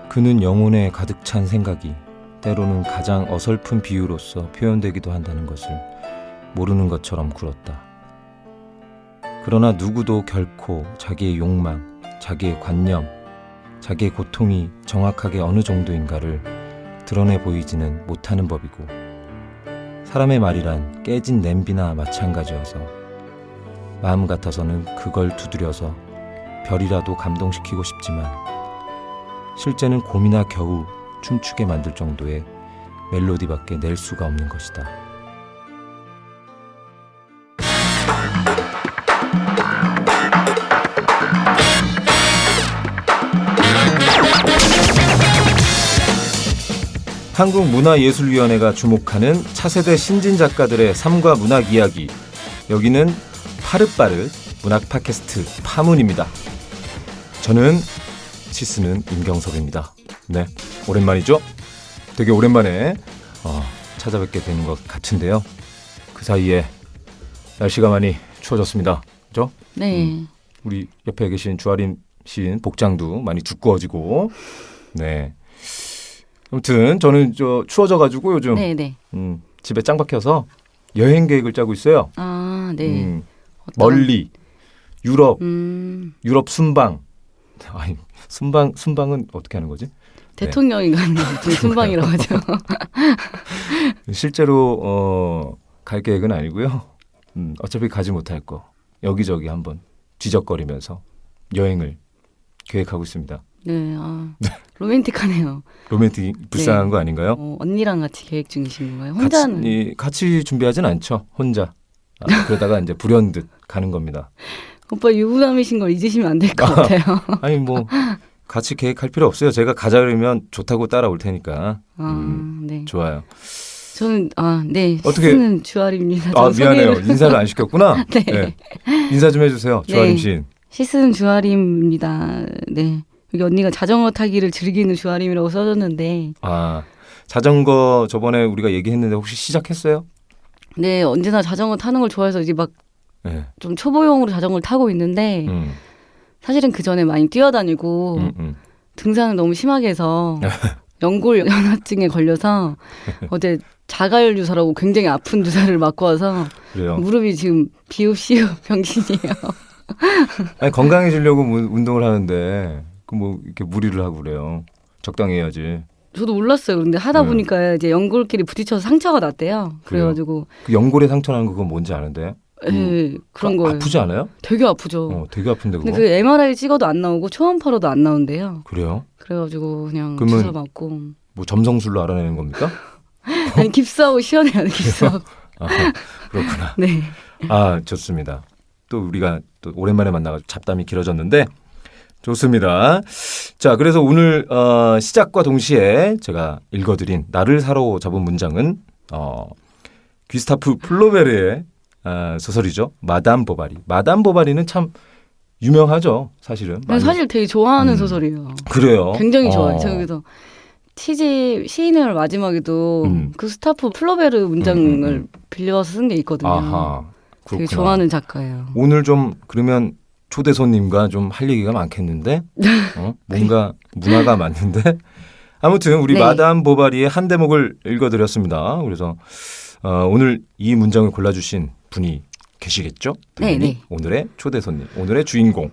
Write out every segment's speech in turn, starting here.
그는 영혼에 가득 찬 생각이 때로는 가장 어설픈 비유로서 표현되기도 한다는 것을 모르는 것처럼 굴었다. 그러나 누구도 결코 자기의 욕망, 자기의 관념, 자기의 고통이 정확하게 어느 정도인가를 드러내 보이지는 못하는 법이고, 사람의 말이란 깨진 냄비나 마찬가지여서 마음 같아서는 그걸 두드려서 별이라도 감동시키고 싶지만 실제는 곰이나 겨우 춤추게 만들 정도의 멜로디밖에 낼 수가 없는 것이다. 한국문화예술위원회가 주목하는 차세대 신진 작가들의 삶과 문학 이야기. 여기는 파릇파릇 문학 팟캐스트 파문입니다. 저는 치스는 임경석입니다. 네, 오랜만이죠? 되게 오랜만에 찾아뵙게 된 것 같은데요. 그 사이에 날씨가 많이 추워졌습니다. 그죠? 네. 우리 옆에 계신 주아림 시인 복장도 많이 두꺼워지고. 네. 아무튼 저는 추워져가지고 요즘 네네. 집에 짱 박혀서 여행 계획을 짜고 있어요. 아, 네. 멀리 유럽 순방. 아니, 순방은 어떻게 하는 거지? 대통령이 가는 거지. 순방이라고 하죠. 실제로 갈 계획은 아니고요. 어차피 가지 못할 거 여기저기 한번 뒤적거리면서 여행을 계획하고 있습니다. 네, 로맨틱하네요. 로맨틱 불쌍한 네. 거 아닌가요? 언니랑 같이 계획 중이신 건가요? 혼자는? 같이 준비하진 않죠. 혼자. 그러다가 이제 불현듯 가는 겁니다. 오빠 유부남이신 걸 잊으시면 안 될 것 같아요. 아니 뭐 같이 계획할 필요 없어요. 제가 가자 그러면 좋다고 따라올 테니까. 네. 좋아요. 저는 네. 어떻게? 시스는 주아림입니다. 미안해요. 인사를 안 시켰구나. 네. 네. 인사 좀 해주세요. 주아림 시인. 시스는 주아림입니다. 네. 여기 언니가 자전거 타기를 즐기는 주아림이라고 써줬는데. 자전거 저번에 우리가 얘기했는데 혹시 시작했어요? 네, 언제나 자전거 타는 걸 좋아해서 이제 막 좀 초보용으로 자전거를 타고 있는데 사실은 그 전에 많이 뛰어다니고 등산을 너무 심하게 해서 연골 연화증에 걸려서 어제 자가열 주사라고 굉장히 아픈 주사를 맞고 와서 그래요? 무릎이 지금 비읍시읍 병신이에요. 아니, 건강해지려고 운동을 하는데 뭐 이렇게 무리를 하고 그래요. 적당히 해야지. 저도 몰랐어요. 근데 하다 보니까 이제 연골끼리 부딪혀서 상처가 났대요. 그래가지고 그 연골에 상처 나는 그건 뭔지 아는데? 그런 거예요. 아프지 않아요? 되게 아프죠. 되게 아픈데 그거. 근데 그 MRI 찍어도 안 나오고 초음파로도 안 나온대요. 그래요? 그래가지고 그냥 그러면 주사 맞고. 뭐 점성술로 알아내는 겁니까? 아니 깁스하고 시원해요. 깁스하고. 그렇구나. 네. 좋습니다. 또 우리가 또 오랜만에 만나가지고 잡담이 길어졌는데 좋습니다. 자, 그래서 오늘 시작과 동시에 제가 읽어드린 나를 사로잡은 문장은 귀스타프 플로베르의 소설이죠. 마담 보바리. 마담 보바리는 참 유명하죠. 사실은. 사실 되게 좋아하는 소설이에요. 그래요? 굉장히 좋아해요. 제가 그래서 시집 시인을 마지막에도 그 스타프 플로베르 문장을 빌려와서 쓴 게 있거든요. 아하, 되게 좋아하는 작가예요. 오늘 좀 그러면 초대 손님과 좀 할 얘기가 많겠는데 뭔가 문화가 맞는데 아무튼 우리 마담 보바리의 한 대목을 읽어드렸습니다. 그래서 오늘 이 문장을 골라주신 분이 계시겠죠? 네. 오늘의 초대 손님, 오늘의 주인공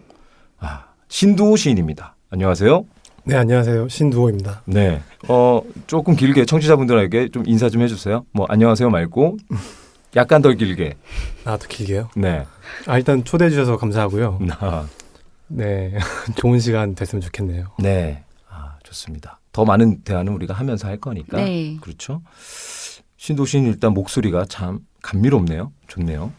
신두호 시인입니다. 안녕하세요. 네, 안녕하세요. 신두호입니다. 네, 조금 길게 청취자분들에게 좀 인사 좀 해주세요. 뭐 안녕하세요 말고 약간 더 길게. 더 길게요? 네. 일단 초대해 주셔서 감사하고요. 네, 좋은 시간 됐으면 좋겠네요. 네, 좋습니다. 더 많은 대화는 우리가 하면서 할 거니까. 네. 그렇죠. 신두호 시인 일단 목소리가 참 감미롭네요. 좋네요.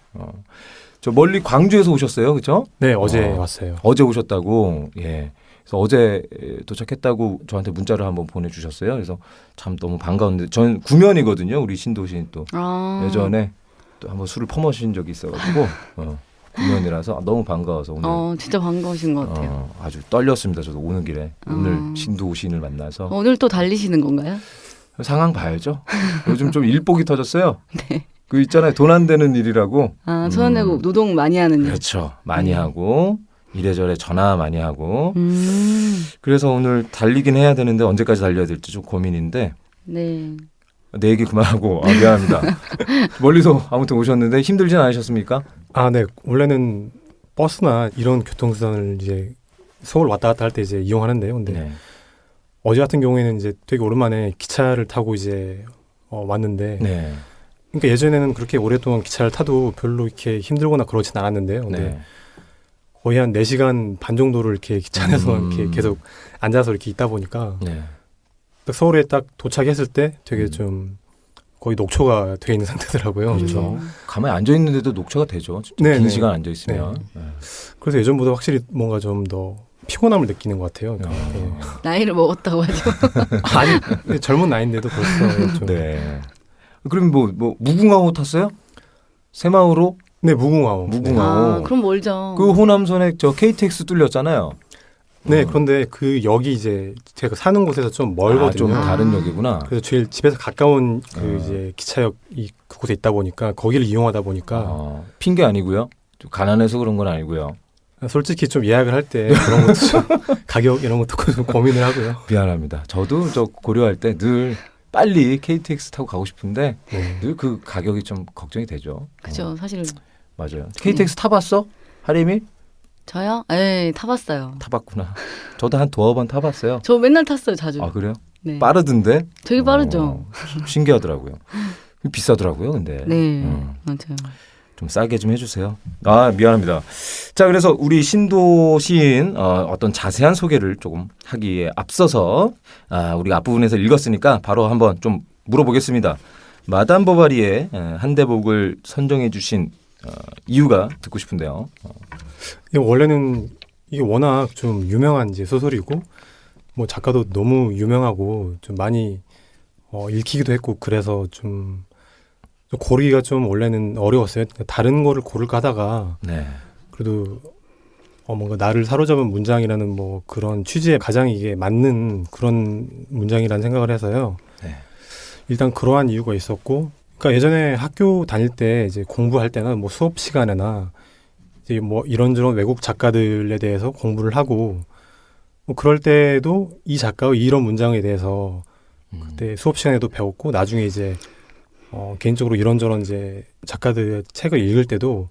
저 멀리 광주에서 오셨어요, 그렇죠? 네, 어제 왔어요. 어제 오셨다고. 예. 그래서 어제 도착했다고 저한테 문자를 한번 보내주셨어요. 그래서 참 너무 반가웠는데 저는 구면이거든요. 우리 신두호 시인 또 예전에 또 한번 술을 퍼마신 적이 있어가지고 구면이라서 너무 반가워서 오늘 진짜 반가우신 것 같아요. 아주 떨렸습니다. 저도 오는 길에 오늘 신두호 시인을 만나서 오늘 또 달리시는 건가요? 상황 봐야죠. 요즘 좀 일복이 터졌어요. 네. 그 있잖아요. 돈 안 되는 일이라고. 손 안 내고 노동 많이 하는 일. 그렇죠. 많이 하고 이래저래 전화 많이 하고 그래서 오늘 달리긴 해야 되는데 언제까지 달려야 될지 좀 고민인데 네. 내 얘기 그만하고 미안합니다. 멀리서 아무튼 오셨는데 힘들진 않으셨습니까? 네. 원래는 버스나 이런 교통수단을 이제 서울 왔다 갔다 할 때 이제 이용하는데요. 근데 네. 어제 같은 경우에는 이제 되게 오랜만에 기차를 타고 이제 왔는데 네. 그러니까 예전에는 그렇게 오랫동안 기차를 타도 별로 이렇게 힘들거나 그러진 않았는데요. 근데 네. 거의 한 4시간 반 정도를 이렇게 기차 안에서 이렇게 계속 앉아서 이렇게 있다 보니까 네. 딱 서울에 딱 도착했을 때 되게 좀 거의 녹초가 돼 있는 상태더라고요. 그렇죠. 가만히 앉아 있는데도 녹초가 되죠. 긴 시간 앉아 있으면. 네. 그래서 예전보다 확실히 뭔가 좀 더 피곤함을 느끼는 것 같아요. 네. 나이를 먹었다고 하죠. 아니 젊은 나이인데도 벌써 좀. 네. 그럼 뭐 무궁화호 탔어요? 새마을호? 네, 무궁화호. 무궁화호. 그럼 멀죠. 그 호남선에 저 KTX 뚫렸잖아요. 네, 그런데 그 역이 이제 제가 사는 곳에서 좀 멀거든요. 좀 다른 역이구나. 그래서 제일 집에서 가까운 그 이제 기차역이 그곳에 있다 보니까 거기를 이용하다 보니까 핑계 아니고요. 좀 가난해서 그런 건 아니고요. 솔직히 좀 예약을 할 때 그런 것도 좀 가격 이런 것도 좀 고민을 하고요. 미안합니다. 저도 저 고려할 때 늘 빨리 KTX 타고 가고 싶은데 늘 그 가격이 좀 걱정이 되죠. 그죠, 사실. 맞아요. KTX 타봤어? 하림이? 저요? 네, 타봤어요. 타봤구나. 저도 한 두어 번 타봤어요. 저 맨날 탔어요, 자주. 아, 그래요? 네. 빠르던데? 되게 빠르죠. 신기하더라고요. 비싸더라고요, 근데. 네, 맞아요. 좀 싸게 좀 해주세요. 미안합니다. 자, 그래서 우리 신도 시인 어떤 자세한 소개를 조금 하기에 앞서서 우리가 앞부분에서 읽었으니까 바로 한번 좀 물어보겠습니다. 마담 보바리의 한대복을 선정해 주신 이유가 듣고 싶은데요. 원래는 이게 워낙 좀 유명한 이제 소설이고 뭐 작가도 너무 유명하고 좀 많이 읽히기도 했고 그래서 좀 고르기가 좀 원래는 어려웠어요. 다른 거를 고를까 하다가 그래도 뭔가 나를 사로잡은 문장이라는 뭐 그런 취지에 가장 이게 맞는 그런 문장이라는 생각을 해서요. 일단 그러한 이유가 있었고, 그러니까 예전에 학교 다닐 때 이제 공부할 때나 뭐 수업 시간에나 이제 뭐 이런저런 외국 작가들에 대해서 공부를 하고 뭐 그럴 때도 이 작가의 이런 문장에 대해서 그때 수업 시간에도 배웠고 나중에 이제 개인적으로 이런저런 이제 작가들의 책을 읽을 때도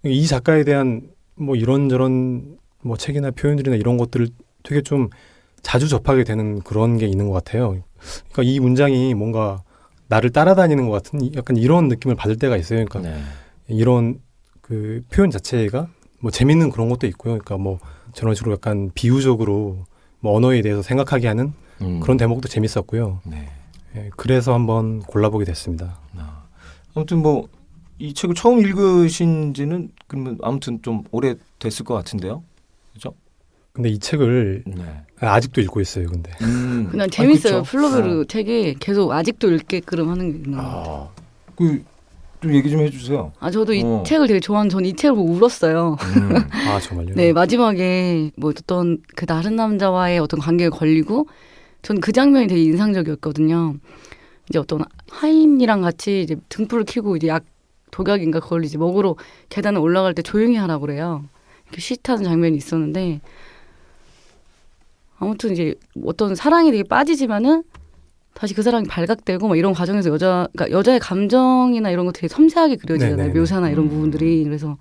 이 작가에 대한 뭐 이런저런 뭐 책이나 표현들이나 이런 것들을 되게 좀 자주 접하게 되는 그런 게 있는 것 같아요. 그러니까 이 문장이 뭔가 나를 따라다니는 것 같은 약간 이런 느낌을 받을 때가 있어요. 그러니까 이런 그 표현 자체가 뭐 재밌는 그런 것도 있고요. 그러니까 뭐 저런 식으로 약간 비유적으로 뭐 언어에 대해서 생각하게 하는 그런 대목도 재밌었고요. 그래서 한번 골라보게 됐습니다. 아무튼 뭐 이 책을 처음 읽으신 지는 그러면 아무튼 좀 오래 됐을 것 같은데요. 그죠? 근데 이 책을 아직도 읽고 있어요. 근데 그냥 재밌어요. 플로베르 책이 계속 아직도 읽게끔 하는 게 있는 것 같아요. 좀 얘기 좀 해주세요. 저도 이 책을 되게 좋아하는, 저는 이 책을 보고 울었어요. 정말요? 네, 마지막에 뭐 어떤 그 다른 남자와의 어떤 관계에 걸리고 저는 그 장면이 되게 인상적이었거든요. 이제 어떤 하인이랑 같이 이제 등불을 켜고 이제 독약인가 그걸 이제 먹으러 계단을 올라갈 때 조용히 하라고 그래요. 이렇게 쉿하는 장면이 있었는데 아무튼 이제 어떤 사랑이 되게 빠지지만은 다시 그 사랑이 발각되고 막 이런 과정에서 그러니까 여자의 감정이나 이런 거 되게 섬세하게 그려지잖아요. 묘사나 이런 부분들이. 그래서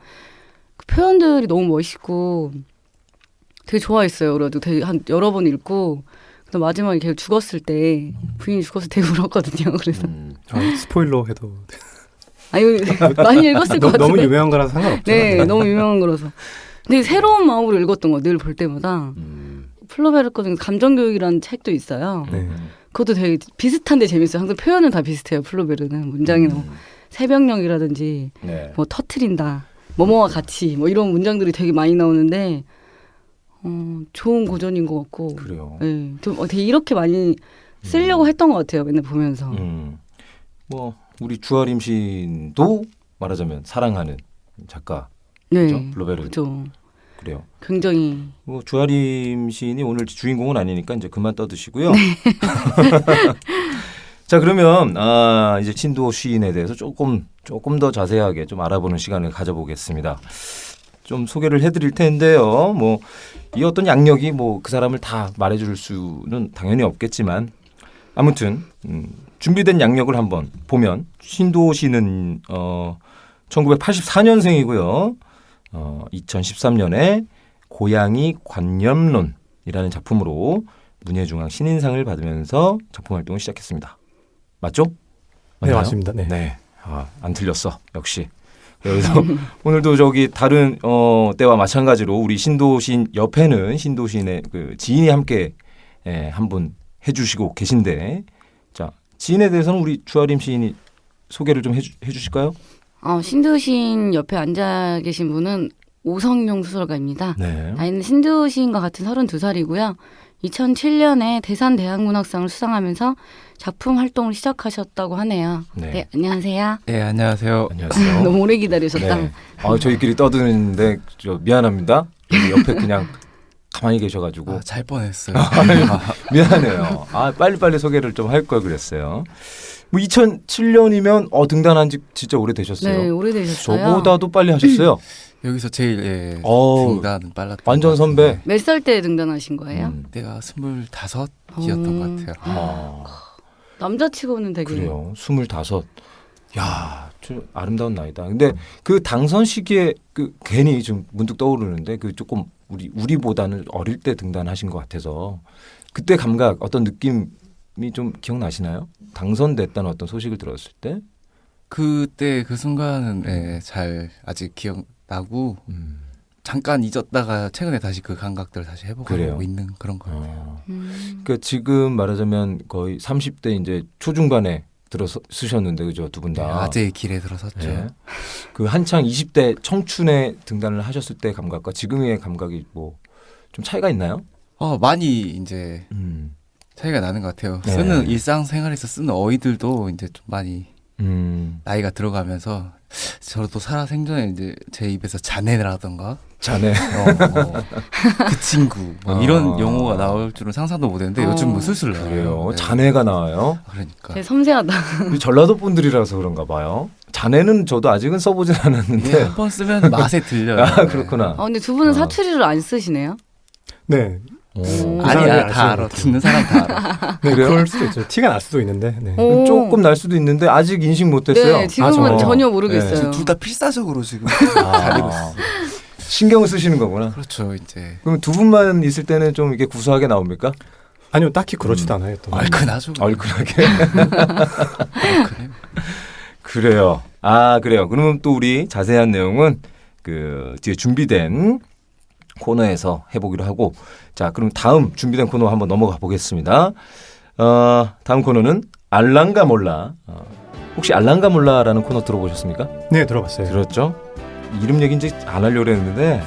그 표현들이 너무 멋있고 되게 좋아했어요. 그래도 되게 한 여러 번 읽고 그다음 마지막에 걔 죽었을 때 부인이 죽었을 때 울었거든요. 그래서 스포일러 해도 많이 읽었을 것 같은데. 너무 유명한 거라서 상관없죠. 네, 너무 유명한 거라서. 근데 새로운 마음으로 읽었던 거 늘 볼 때마다. 플로베르 거 중에 감정교육이라는 책도 있어요. 그것도 되게 비슷한데 재밌어요. 항상 표현은 다 비슷해요. 플로베르는 문장이나 뭐 새벽녘이라든지 뭐 터트린다, 뭐뭐와 같이 뭐 이런 문장들이 되게 많이 나오는데 좋은 고전인 것 같고. 그래요. 네, 좀 되게 이렇게 많이 쓰려고 했던 것 같아요. 맨날 보면서. 뭐 우리 주아림 시인도 말하자면 사랑하는 작가. 네, 그렇죠? 플로베르. 그렇죠. 그래요. 굉장히. 뭐 주아림 시인이 오늘 주인공은 아니니까 이제 그만 떠드시고요. 자, 그러면 이제 신도 시인에 대해서 조금 더 자세하게 좀 알아보는 시간을 가져보겠습니다. 좀 소개를 해드릴 텐데요. 뭐 이 어떤 양력이 뭐 그 사람을 다 말해줄 수는 당연히 없겠지만 아무튼 준비된 양력을 한번 보면 신도호 씨는 1984년생이고요. 2013년에 고양이 관념론이라는 작품으로 문예중앙 신인상을 받으면서 작품 활동을 시작했습니다. 맞죠? 네, 맞나요? 맞습니다. 네. 네. 안 틀렸어. 역시. 그래서 오늘도 저기 다른 때와 마찬가지로 우리 신도신 옆에는 신도신의 그 지인이 함께 한 분 해주시고 계신데, 자 지인에 대해서는 우리 주아림 시인이 소개를 좀 해주실까요? 신두신 옆에 앉아 계신 분은 오성용 소설가입니다. 네. 나이는 신두신과 같은 32살이고요. 2007년에 대산대학문학상을 수상하면서 작품 활동을 시작하셨다고 하네요. 네. 안녕하세요. 네, 안녕하세요. 안녕하세요. 너무 오래 기다리셨다. 네. 저희끼리 떠드는데 미안합니다. 여기 옆에 그냥 가만히 계셔가지고 잘 뻔했어요. 미안해요. 빨리빨리 소개를 좀 할 걸 그랬어요. 뭐 2007년이면 등단한 지 진짜 오래되셨어요. 네, 오래되셨어요. 저보다도 빨리 하셨어요. 여기서 제일 등단은 빨랐던 완전 선배. 몇 살 때 등단하신 거예요? 내가 25이었던 것 같아요. 남자치고는 되게. 그래요. 25. 야, 좀 아름다운 나이다. 근데 그 당선 시기에 그 괜히 좀 문득 떠오르는데 그 조금 우리보다는 어릴 때 등단하신 것 같아서 그때 감각 어떤 느낌이 좀 기억나시나요? 당선됐다는 어떤 소식을 들었을 때? 그때 그 순간은 잘 아직 기억나고 잠깐 잊었다가 최근에 다시 그 감각들을 다시 회복하고 있는 그런 것 같아요. 그러니까 지금 말하자면 거의 30대 이제 초중반에 쓰셨는데 그죠? 두 분 다. 네, 아재의 길에 들어섰죠. 네. 그 한창 20대 청춘에 등단을 하셨을 때 감각과 지금의 감각이 뭐 좀 차이가 있나요? 많이 이제 차이가 나는 것 같아요. 네. 쓰는 일상생활에서 쓰는 어휘들도 이제 좀 많이 나이가 들어가면서 저도 살아생전에 이제 제 입에서 자네라던가 자네 그 친구 이런 용어가 나올 줄은 상상도 못했는데 요즘 뭐 술술 나와요. 그래요. 네. 자네가 나와요. 그러니까 되게 섬세하다. 전라도 분들이라서 그런가 봐요. 자네는 저도 아직은 써보진 않았는데. 한 번 쓰면 맛에 들려요. 그렇구나. 근데 두 분은 사투리를 안 쓰시네요? 네. 아니야, 그 다 알아. 듣는 사람 다 알아. 네, 그럴 수도 있죠. 티가 날 수도 있는데. 네. 조금 날 수도 있는데 아직 인식 못했어요. 네, 지금은 전혀 모르겠어요. 둘 다 필사적으로 지금 가리고 있어요. 신경을 쓰시는 거구나. 그렇죠, 이제. 그럼 두 분만 있을 때는 좀 이게 구수하게 나옵니까? 아니요, 딱히 그렇지도 않아요. 또. 얼큰하죠. 얼큰하게. 그래요. 그래요. 그래요. 그러면 또 우리 자세한 내용은 그 뒤에 준비된 코너에서 해보기로 하고, 자, 그럼 다음 준비된 코너 한번 넘어가 보겠습니다. 다음 코너는 알랑가 몰라. 혹시 알랑가 몰라라는 코너 들어보셨습니까? 네, 들어봤어요. 들었죠? 이름 얘기 이제 안 하려고 했는데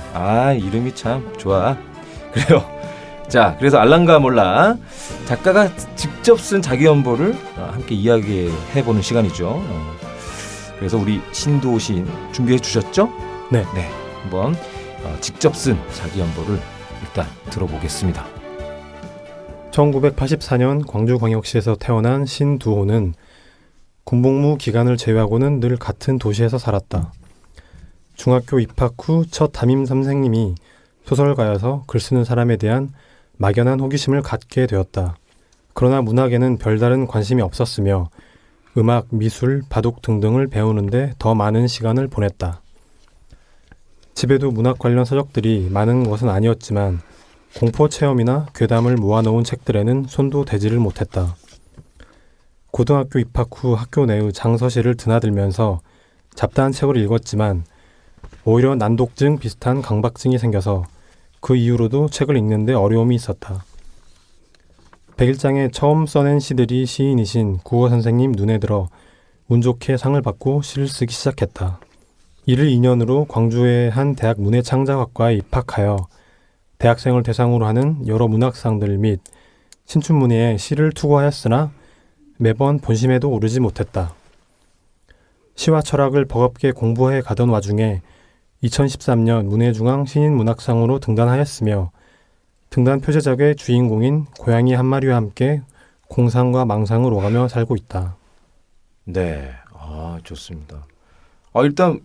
이름이 참 좋아. 그래요. 자, 그래서 알랑가 몰라 작가가 직접 쓴 자기 연보를 함께 이야기해보는 시간이죠. 그래서 우리 신도호 시인 준비해 주셨죠? 네. 한번 직접 쓴 자기 연보를 일단 들어보겠습니다. 1984년 광주광역시에서 태어난 신두호는 군복무 기간을 제외하고는 늘 같은 도시에서 살았다. 중학교 입학 후 첫 담임 선생님이 소설가여서 글 쓰는 사람에 대한 막연한 호기심을 갖게 되었다. 그러나 문학에는 별다른 관심이 없었으며 음악, 미술, 바둑 등등을 배우는데 더 많은 시간을 보냈다. 집에도 문학 관련 서적들이 많은 것은 아니었지만 공포체험이나 괴담을 모아놓은 책들에는 손도 대지를 못했다. 고등학교 입학 후 학교 내의 장서실을 드나들면서 잡다한 책을 읽었지만 오히려 난독증 비슷한 강박증이 생겨서 그 이후로도 책을 읽는데 어려움이 있었다. 백일장에 처음 써낸 시들이 시인이신 국어 선생님 눈에 들어 운 좋게 상을 받고 시를 쓰기 시작했다. 이를 인연으로 광주의 한 대학 문해창작학과에 입학하여 대학생을 대상으로 하는 여러 문학상들 및 신춘문예에 시를 투고하였으나 매번 본심에도 오르지 못했다. 시와 철학을 버겁게 공부해 가던 와중에 2013년 문해중앙 신인문학상으로 등단하였으며 등단 표제작의 주인공인 고양이 한 마리와 함께 공상과 망상을 오가며 살고 있다. 네, 좋습니다. 일단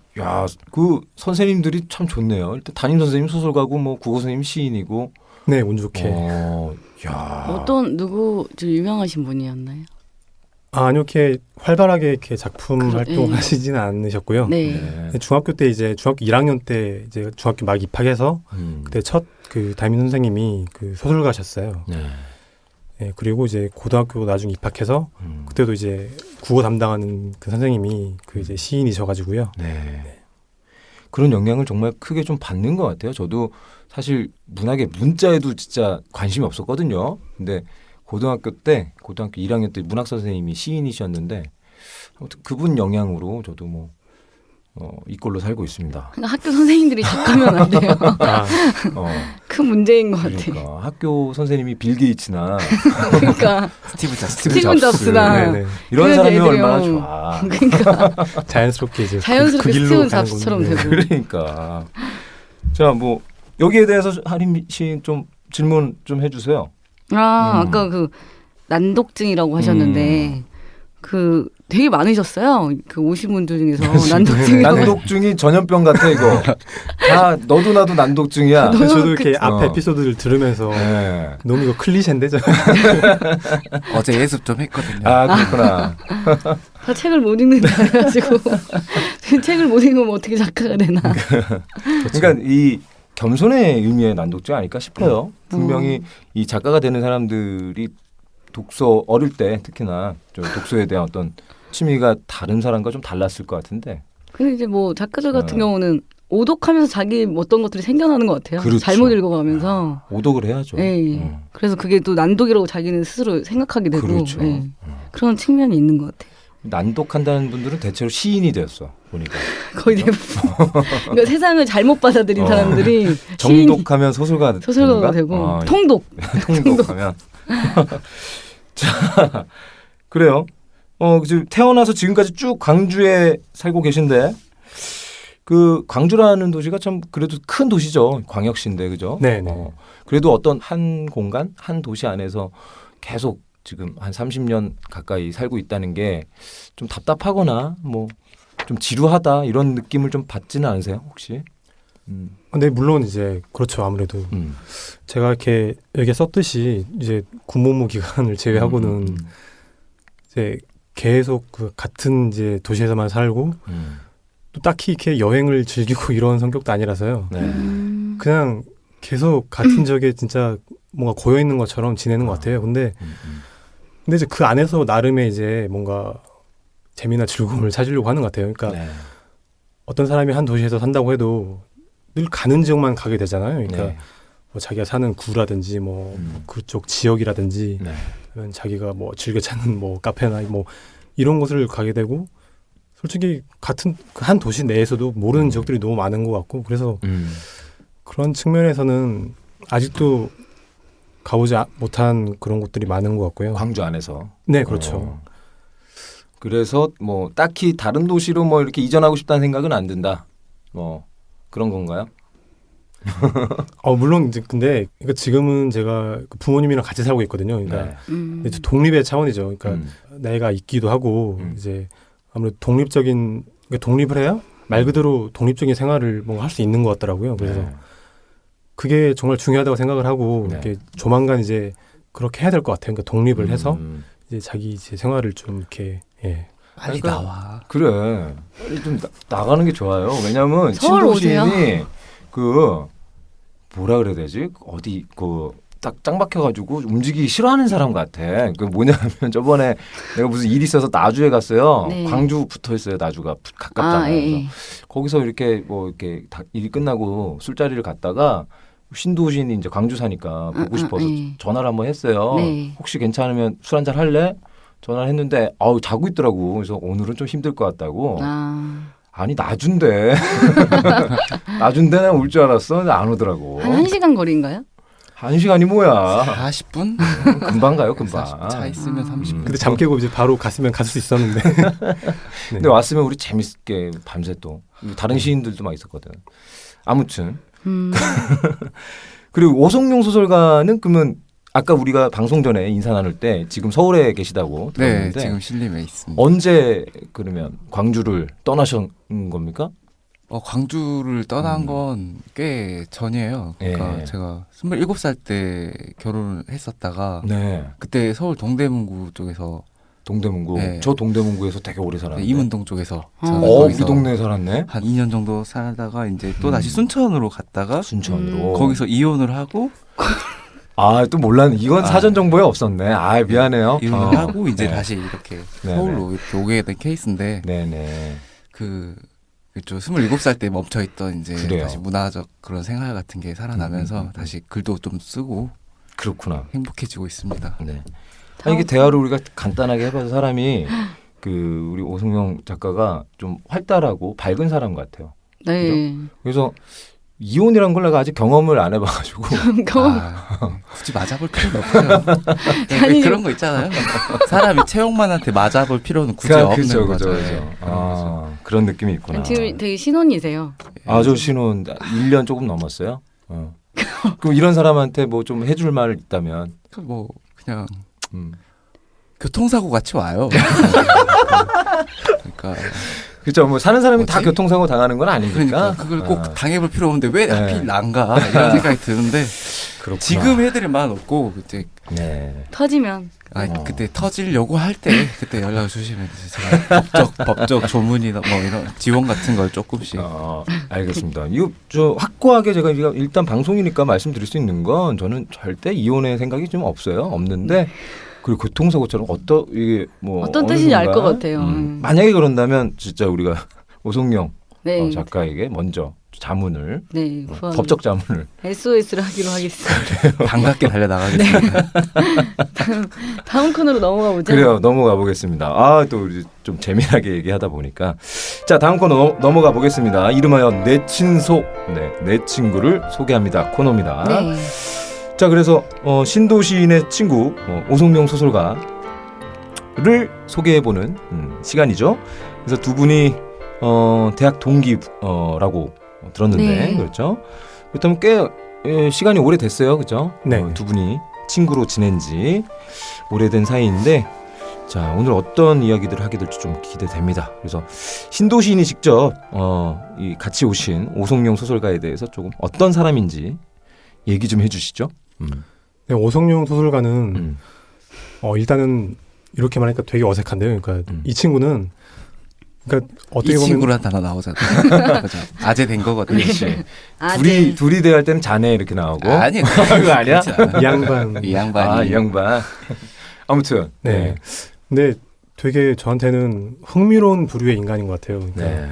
그 선생님들이 참 좋네요. 일단 담임 선생님 소설가고 뭐 국어 선생님 시인이고. 네, 운 좋게. 누구 좀 유명하신 분이었나요? 아니요, 이렇게 활발하게 이렇게 작품 활동하시지는 않으셨고요. 네. 중학교 때 이제 중학교 1학년 때 이제 중학교 막 입학해서 그때 첫 그 담임 선생님이 그 소설가셨어요. 네, 그리고 이제 고등학교 나중에 입학해서 그때도 이제 국어 담당하는 그 선생님이 그 이제 시인이셔가지고요. 네. 그런 영향을 정말 크게 좀 받는 것 같아요. 저도 사실 문학의 문자에도 진짜 관심이 없었거든요. 근데 고등학교 1학년 때 문학 선생님이 시인이셨는데 아무튼 그분 영향으로 저도 뭐 이꼴로 살고 있습니다. 그러니까 학교 선생님들이 작가면 안 돼요. 큰 문제인 것 같아요. 그러니까 학교 선생님이 빌 게이츠나 그러니까 스티브 잡스나 이런 사람이 얼마나 좋아. 그러니까 자연스럽게 이제 자연스럽게 그 길로 스티브 가는 잡스처럼 건데. 되고. 그러니까 자, 뭐 여기에 대해서 하림 씨 좀 질문 좀 해주세요. 아까 그 난독증이라고 하셨는데 그 되게 많으셨어요. 그 오신 분들 중에서 난독증이 전염병 같아 이거. 다 너도 나도 난독증이야. 저도 이렇게 앞에 에피소드를 들으면서 너무 이거 클리셰인데 저. 어제 예습 좀 했거든요. 그렇구나. 다 책을 못 읽는다 해가지고 책을 못 읽으면 어떻게 작가가 되나. 그러니까 이 겸손의 의미의 난독증 아닐까 싶어요. 분명히 이 작가가 되는 사람들이 독서 어릴 때 특히나 좀 독서에 대한 어떤 취미가 다른 사람과 좀 달랐을 것 같은데. 근데 이제 뭐 작가들 같은 경우는 오독하면서 자기 어떤 것들이 생겨나는 것 같아요. 그렇죠. 잘못 읽어가면서. 오독을 해야죠. 네. 그래서 그게 또 난독이라고 자기는 스스로 생각하게 되고. 그렇죠. 네. 그런 측면이 있는 것 같아요. 난독한다는 분들은 대체로 시인이 되었어 보니까. 거의 대부분. 그러니까 세상을 잘못 받아들인 사람들이 정독하면 소설가가 되고 통독. 통독하면. 자, 그래요. 태어나서 지금까지 쭉 광주에 살고 계신데 그 광주라는 도시가 참 그래도 큰 도시죠. 광역시인데 그죠? 네. 그래도 어떤 한 공간, 한 도시 안에서 계속 지금 한 30년 가까이 살고 있다는 게 좀 답답하거나 뭐 좀 지루하다 이런 느낌을 좀 받지는 않으세요 혹시? 근데 물론 이제 그렇죠. 아무래도 제가 이렇게 여기에 썼듯이 이제 군복무 기간을 제외하고는 이제 계속 그 같은 이제 도시에서만 살고 또 딱히 이렇게 여행을 즐기고 이런 성격도 아니라서요. 네. 그냥 계속 같은 지역에 진짜 뭔가 고여 있는 것처럼 지내는 것 같아요. 근데 이제 그 안에서 나름의 이제 뭔가 재미나 즐거움을 찾으려고 하는 것 같아요. 그러니까 어떤 사람이 한 도시에서 산다고 해도 늘 가는 지역만 가게 되잖아요. 그러니까 뭐 자기가 사는 구라든지 뭐 그쪽 지역이라든지 아니면 자기가 뭐 즐겨 찾는 뭐 카페나 뭐 이런 곳을 가게 되고 솔직히 같은 한 도시 내에서도 모르는 지역들이 너무 많은 것 같고 그래서 그런 측면에서는 아직도 가보지 못한 그런 곳들이 많은 것 같고요. 광주 안에서. 네, 그렇죠. 그래서 뭐 딱히 다른 도시로 뭐 이렇게 이전하고 싶다는 생각은 안 든다. 뭐 그런 건가요? 물론 이제 근데 그러니까 지금은 제가 부모님이랑 같이 살고 있거든요. 그러니까 이제 독립의 차원이죠. 그러니까 나이가 있기도 하고 이제 아무래도 독립적인 그러니까 독립을 해야 말 그대로 독립적인 생활을 뭔가 할 수 있는 것 같더라고요. 그래서 그게 정말 중요하다고 생각을 하고 이렇게 조만간 이제 그렇게 해야 될 것 같아요. 그러니까 독립을 해서 이제 자기 이제 생활을 좀 이렇게 빨리 나와. 그래. 빨리 좀 나가는 게 좋아요. 왜냐하면 서울 신도시인이 그 뭐라 그래야 되지? 어디 그 딱 짱 박혀가지고 움직이기 싫어하는 사람 같아. 그 뭐냐면 저번에 내가 무슨 일이 있어서 나주에 갔어요. 네. 광주 붙어 있어요. 나주가 가깝잖아요. 그래서 예. 거기서 이렇게 뭐 이렇게 일이 끝나고 술자리를 갔다가 신도시인이 이제 광주 사니까 보고 싶어서 전화를 한번 했어요. 네. 혹시 괜찮으면 술 한잔 할래? 전화를 했는데 자고 있더라고. 그래서 오늘은 좀 힘들 것 같다고. 아니 나준데 나준데 난 올 줄 알았어. 근데 안 오더라고. 한 1시간 거리인가요? 1시간이 뭐야. 40분? 금방 가요. 금방. 차 있으면 30분. 근데 잠 깨고 이제 바로 갔으면 갈 수 있었는데. 근데 왔으면 우리 재밌게 밤새 또 다른 시인들도 막 있었거든. 아무튼 그리고 오성룡 소설가는 그러면 아까 우리가 방송 전에 인사 나눌 때 지금 서울에 계시다고 네, 들었는데 지금 신림에 있습니다. 언제 그러면 광주를 떠나신 겁니까? 광주를 떠난 건 꽤 전이에요. 그러니까 예. 제가 27살 때 결혼을 했었다가 네. 그때 서울 동대문구 쪽에서 동대문구. 네. 저 동대문구에서 되게 오래 살았는데. 이문동 쪽에서 제가 우리 거기서 동네에 살았네. 한 2년 정도 살다가 이제 또 다시 순천으로 갔다가 순천으로. 거기서 이혼을 하고 또 몰랐네. 이건 사전 정보에 없었네. 미안해요. 이혼을 하고 이제 네. 다시 이렇게 네네. 서울로 이렇게 오게 된 케이스인데 네네. 그죠 27살 때 멈춰있던 이제 그래요. 다시 문화적 그런 생활 같은 게 살아나면서 다시 글도 좀 쓰고 그렇구나. 행복해지고 있습니다. 네. 이게 대화를 우리가 간단하게 해봐서 사람이 우리 오승용 작가가 좀 활달하고 밝은 사람 같아요. 네. 그죠? 그래서 이혼이란 걸 내가 아직 경험을 안 해봐가지고 굳이 맞아볼 필요는 없어요. 아니, 그런 거 있잖아요. 사람이 채용만한테 맞아볼 필요는 굳이 없는 그쵸, 거죠. 그쵸. 네, 그런 거죠. 그런 느낌이 있구나. 지금 되게 신혼이세요. 저 신혼 1년 조금 넘었어요. 그럼 이런 사람한테 뭐 좀 해줄 말 있다면 뭐 그냥 음. 교통사고 같이 와요. 그러니까 그렇죠. 뭐 사는 사람이 뭐지? 다 교통사고 당하는 건 아니니까. 그러니까 그걸 꼭 당해볼 필요 없는데 왜 하필 난가 이런 생각이 드는데 그렇구나. 지금 해드릴 만은 없고 그때 네. 터지면 그때 터지려고 할 때 그때 연락을 주시면 제가 법적 조문이나 뭐 이런 지원 같은 걸 조금씩 알겠습니다. 이거 확고하게 제가 일단 방송이니까 말씀드릴 수 있는 건 저는 절대 이혼의 생각이 좀 없어요. 없는데 그리고 교통사고처럼 어떤 뜻인지 알 것 같아요. 만약에 그런다면 진짜 우리가 오송영 네. 작가에게 먼저 자문을 네, 법적 자문을 SOS를 하기로 하겠습니다. 반갑게 달려나가겠습니다. 다음 코너로 넘어가 보죠. 그래요. 넘어가 보겠습니다. 또 우리 좀 재미나게 얘기하다 보니까 자 다음 코너 넘어가 보겠습니다. 이름하여 내 친소 내 친구를 소개합니다 코너입니다. 네. 자 그래서 신도시인의 친구 오송영 소설가를 소개해보는 시간이죠. 그래서 두 분이 대학 동기라고 들었는데 네. 그렇죠. 그렇다면 꽤 시간이 오래됐어요. 그렇죠. 네. 두 분이 친구로 지낸 지 오래된 사이인데 자 오늘 어떤 이야기들을 하게 될지 좀 기대됩니다. 그래서 신도시인이 직접 같이 오신 오송영 소설가에 대해서 조금 어떤 사람인지 얘기 좀 해주시죠. 네, 오성용 소설가는 일단은 이렇게 말하니까 되게 어색한데요. 그러니까 이 친구는 그러니까 어떻게 이 보면 친구란 단어 나오잖아요. 그죠? 아재 된 거거든요. 둘이 대화할 때는 자네 이렇게 나오고 아니 그거 아니야? 이 양반 이 양반이 이 양반. 아무튼 네. 근데 되게 저한테는 흥미로운 부류의 인간인 것 같아요. 그러니까 네.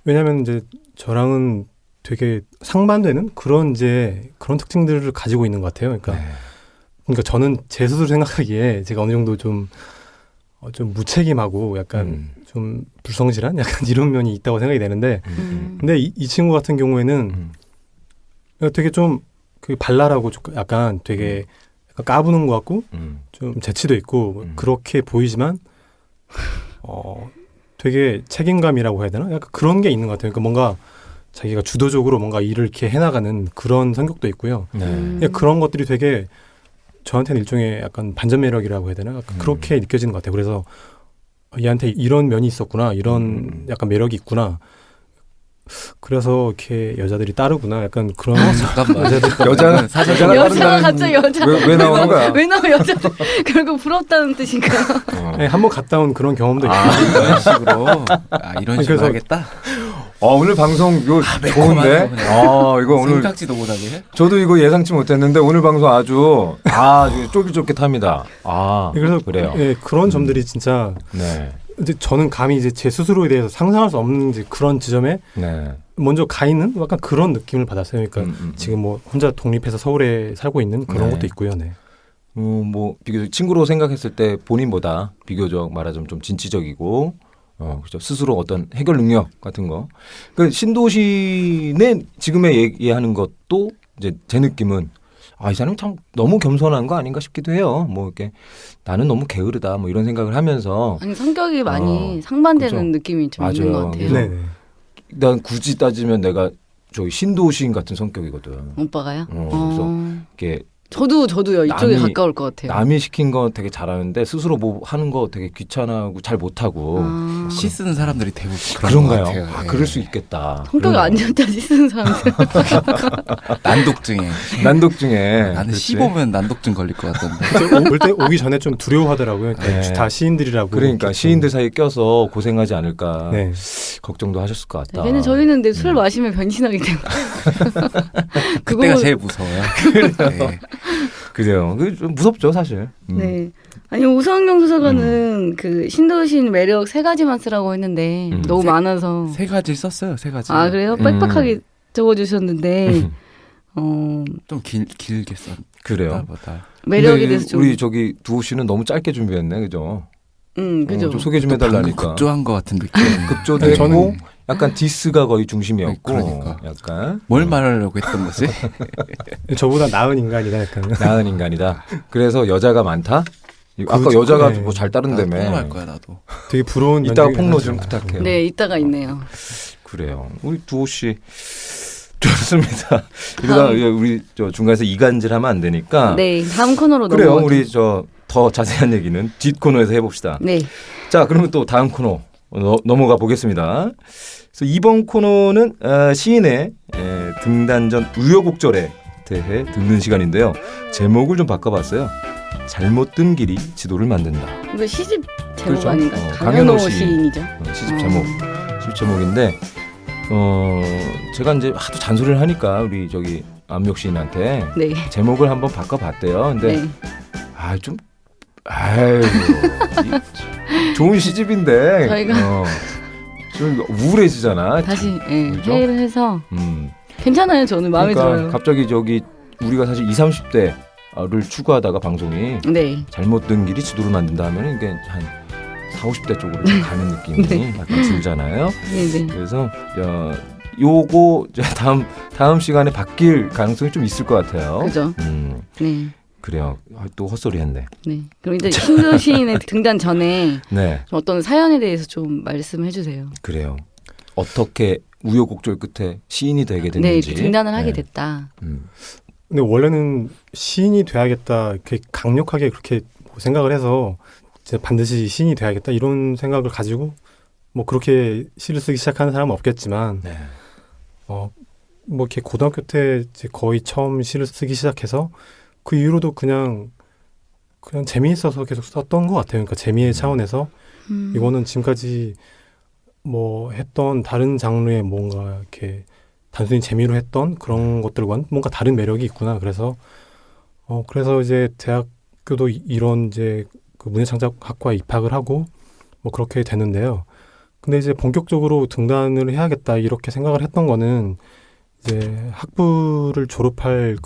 왜냐하면 이제 저랑은 되게 상반되는 그런 특징들을 가지고 있는 것 같아요. 그러니까 저는 제 스스로 생각하기에 제가 어느 정도 좀 무책임하고 약간 좀 불성실한 약간 이런 면이 있다고 생각이 되는데 근데 이 친구 같은 경우에는 되게 좀 발랄하고 약간 되게 약간 까부는 것 같고 좀 재치도 있고 그렇게 보이지만 되게 책임감이라고 해야 되나? 약간 그런 게 있는 것 같아요. 그러니까 뭔가 자기가 주도적으로 뭔가 일을 이렇게 해나가는 그런 성격도 있고요. 그런 것들이 되게 저한테는 일종의 약간 반전 매력이라고 해야 되나? 약간 그렇게 느껴지는 것 같아요. 그래서 얘한테 이런 면이 있었구나, 이런 약간 매력이 있구나. 그래서 이렇게 여자들이 따르구나. 약간 그런 잠깐만 여자가 갑자기 여자 왜 나오는 거야? 왜 나와 여자 결국 부럽다는 뜻인가요? 네, 한번 갔다 온 그런 경험도 있고 이런 식으로 이런 식으로 그래서 하겠다. 오늘 방송 좋은데? 이거 오늘 생각지도 못하게. 저도 이거 예상치 못했는데 오늘 방송 아주 쫄깃쫄깃합니다. 그래서 그래요. 네, 그런 점들이 진짜 네. 이제 저는 감히 이제 제 스스로에 대해서 상상할 수 없는 이제 그런 지점에 네. 먼저 가 있는 약간 그런 느낌을 받았어요. 그러니까 지금 뭐 혼자 독립해서 서울에 살고 있는 그런 네. 것도 있고요. 네. 뭐 비교적 친구로 생각했을 때 본인보다 비교적 말하자면 좀 진취적이고 그렇죠. 스스로 어떤 해결 능력 같은 거. 그 신도시는 지금의 얘기하는 것도 이제 제 느낌은 이 사람이 참 너무 겸손한 거 아닌가 싶기도 해요. 뭐 이렇게 나는 너무 게으르다 뭐 이런 생각을 하면서 아니 성격이 많이 상반되는 그렇죠. 느낌이 좀 맞아요. 있는 것 같아요. 네. 네. 난 굳이 따지면 내가 저기 신도시인 같은 성격이거든. 오빠가요? 그래서 이렇게 저도요. 이쪽에 가까울 것 같아요. 남이 시킨 거 되게 잘하는데 스스로 뭐 하는 거 되게 귀찮아하고 잘 못하고 시 쓰는 사람들이 대부분 그런가요? 것 같아요. 그럴 수 있겠다. 성격이 안 좋다 시 쓰는 사람들. 난독증에. 나는 시 보면 난독증 걸릴 것 같던데. 올 때 오기 전에 좀 두려워하더라고요. 네. 다 시인들이라고. 그러니까 시인들 사이에 껴서 고생하지 않을까 네. 걱정도 하셨을 것 같다. 걔는 저희는 근데 술 마시면 변신하기 때문에. 그때가 제일 무서워요. 네. 그래요. 좀 무섭죠, 사실. 네. 아니 오성영 소설가는 그 신도시인 매력 3가지만 쓰라고 했는데 너무 많아서 3가지 썼어요. 3가지. 아 그래요? 빽빽하게 적어주셨는데 좀 길게 썼. 그래요. 매력에 대해서 좀 우리 저기 두호 씨는 너무 짧게 준비했네, 그죠? 그죠. 좀 소개 좀 해달라니까. 급조한 것 같은 느낌. 급조되고 저는 약간 디스가 거의 중심이었고, 그러니까. 약간 뭘 말하려고 했던 거지? 저보다 나은 인간이다, 약간. 나은 인간이다. 그래서 여자가 많다. 아까 여자가 뭐 잘 따른다며. 폭로할 거야 나도. 되게 부러운. 이따가 폭로 좀 부탁해요. 네, 이따가 있네요. 그래요. 우리 두호 씨 좋습니다. 이러다 우리 저 중간에서 이간질하면 안 되니까. 네, 다음 코너로 그래요. 넘어가죠. 우리 저 더 자세한 얘기는 뒷 코너에서 해봅시다. 네. 자, 그러면 또 다음 코너 넘어가 보겠습니다. 그래서 이번 코너는 시인의 등단 전 우여곡절에 대해 듣는 시간인데요. 제목을 좀 바꿔봤어요. 잘못 든 길이 지도를 만든다. 이거 시집 제목 그렇죠. 아닌가? 강현호 강현호 시인. 시인이죠. 시집 제목인데 제가 이제 하도 잔소리를 하니까 우리 저기 압력 시인한테 네. 제목을 한번 바꿔봤대요. 근데 네. 좋은 시집인데 저희가 좀 우울해지잖아. 다시 그렇죠? 회의를 해서 괜찮아요. 저는 마음에 그러니까 들어요. 갑자기 저기 우리가 사실 20, 30대를 추구하다가 방송이 네. 잘못 든 길이 지도를 만든다 하면 이게 한 40, 50대 쪽으로 좀 가는 느낌이 네. 약간 들잖아요. 네. 그래서 요거 다음 시간에 바뀔 가능성이 좀 있을 것 같아요. 그죠. 네. 그래요. 또 헛소리했네. 네. 그럼 이제 신도 시인의 등단 전에 네. 좀 어떤 사연에 대해서 좀 말씀해 주세요. 그래요. 어떻게 우여곡절 끝에 시인이 되게 됐는지. 네, 등단을 하게 됐다. 근데 원래는 시인이 돼야겠다 이렇게 강력하게 그렇게 생각을 해서 이제 반드시 시인이 돼야겠다 이런 생각을 가지고 뭐 그렇게 시를 쓰기 시작하는 사람은 없겠지만 네. 뭐 이렇게 고등학교 때 이제 거의 처음 시를 쓰기 시작해서 그 이후로도 그냥 재미있어서 계속 썼던 것 같아요. 그러니까 재미의 차원에서 이거는 지금까지 뭐 했던 다른 장르의 뭔가 이렇게 단순히 재미로 했던 그런 것들과는 뭔가 다른 매력이 있구나. 그래서 이제 대학교도 이런 이제 그 문예창작학과에 입학을 하고 뭐 그렇게 되는데요. 근데 이제 본격적으로 등단을 해야겠다 이렇게 생각을 했던 거는 이제 학부를 졸업할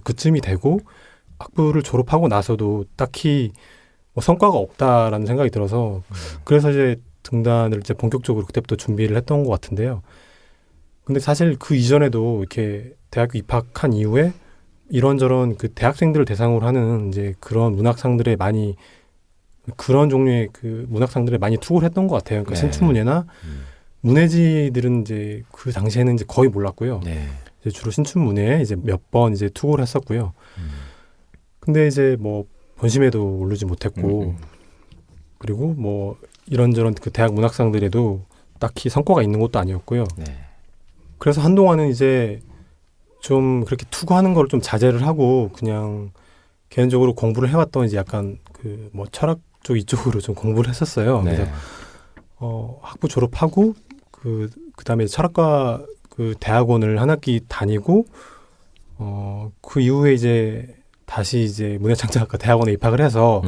그쯤이 되고 학부를 졸업하고 나서도 딱히 뭐 성과가 없다라는 생각이 들어서 그래서 이제 등단을 이제 본격적으로 그때부터 준비를 했던 것 같은데요. 근데 사실 그 이전에도 이렇게 대학교 입학한 이후에 이런저런 그 대학생들을 대상으로 하는 이제 그런 문학상들에 많이 그런 종류의 그 문학상들에 많이 투고를 했던 것 같아요. 그러니까 네. 신춘문예나 문예지들은 이제 그 당시에는 이제 거의 몰랐고요. 네. 이제 주로 신춘문예에 이제 몇 번 이제 투고를 했었고요. 근데 이제 뭐 본심에도 오르지 못했고 그리고 뭐 이런저런 그 대학 문학상들에도 딱히 성과가 있는 것도 아니었고요. 네. 그래서 한동안은 이제 좀 그렇게 투고하는 걸 좀 자제를 하고 그냥 개인적으로 공부를 해왔던 이제 약간 그 뭐 철학 쪽 이쪽으로 좀 공부를 했었어요. 네. 그래서 학부 졸업하고 그다음에 철학과 그 대학원을 한 학기 다니고 그 이후에 이제 다시 이제 문예창작학과 대학원에 입학을 해서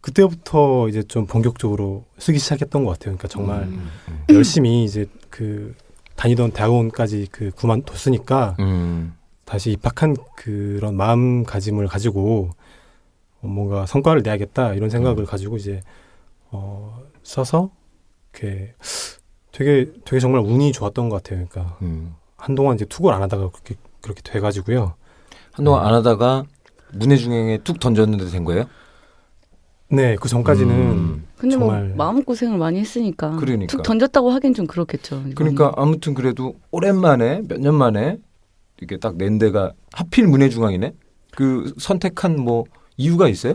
그때부터 이제 좀 본격적으로 쓰기 시작했던 것 같아요. 그러니까 정말 열심히 이제 그 다니던 대학원까지 그 그만뒀으니까 다시 입학한 그런 마음가짐을 가지고 뭔가 성과를 내야겠다 이런 생각을 가지고 이제 써서 이렇게 되게 정말 운이 좋았던 것 같아요. 그러니까 한동안 이제 투고를 안 하다가 그렇게 돼가지고요. 한동안 안 하다가 문예중앙에 툭 던졌는데 된 거예요? 네, 그 전까지는 근데 정말 뭐 마음고생을 많이 했으니까 그러니까. 툭 던졌다고 하긴 좀 그렇겠죠. 이거는. 그러니까 아무튼 그래도 오랜만에 몇 년 만에 이렇게 딱 낸 데가 하필 문해중앙이네. 그 선택한 뭐 이유가 있어요?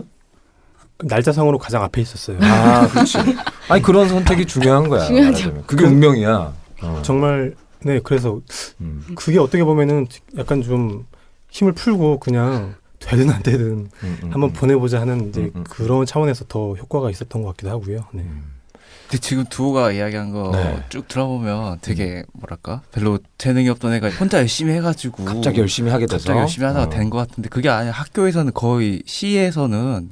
날짜상으로 가장 앞에 있었어요. 아, 그렇지. 아니 그런 선택이 중요한 거야. 중요하죠. 그게 운명이야. 정말 네 그래서 그게 어떻게 보면은 약간 좀 힘을 풀고 그냥 되든 안 되든 한번 보내보자 하는 이제 그런 차원에서 더 효과가 있었던 것 같기도 하고요. 네. 근데 지금 두호가 이야기한 거 쭉 들어보면 되게 뭐랄까 별로 재능이 없던 애가 혼자 열심히 해가지고 갑자기 열심히 하게 돼서 갑자기 열심히 하다가 된 것 같은데 그게 아니라 학교에서는 거의 시에서는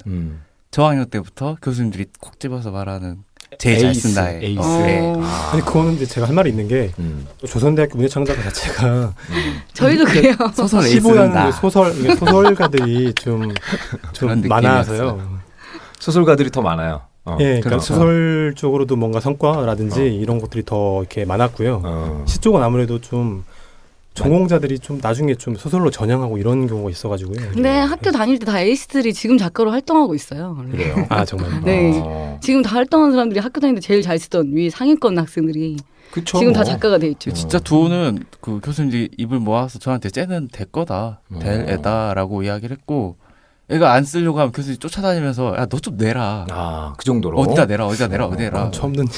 저학년 때부터 교수님들이 콕 집어서 말하는 제일 잘 쓴다에 에이스. 네. 아니 그거는 이제 제가 할 말이 있는 게 조선대학교 문예창작가 자체가 저희도 그래요. 소설 시보다는 에이스는 소설가들이 좀 그런 많아서요. 소설가들이 더 많아요. 예, 그러니까 그렇죠. 소설 쪽으로도 뭔가 성과라든지 이런 것들이 더 이렇게 많았고요. 시 쪽은 아무래도 좀 전공자들이 좀 나중에 좀 소설로 전향하고 이런 경우가 있어가지고요. 근데 학교 다닐 때 다 에이스들이 지금 작가로 활동하고 있어요. 그래요. 아 정말. 네. 지금 다 활동하는 사람들이 학교 다닐 때 제일 잘 쓰던 위 상위권 학생들이 그쵸, 지금 뭐. 다 작가가 돼 있죠. 진짜 두호는 그 교수님들이 입을 모아서 저한테 쟤는 될 거다, 될 애다라고 이야기를 했고 애가 안 쓰려고 하면 교수님이 쫓아다니면서 야 너 좀 내라. 아, 그 정도로. 어디다 내라. 어디다 내라. 처음 듣는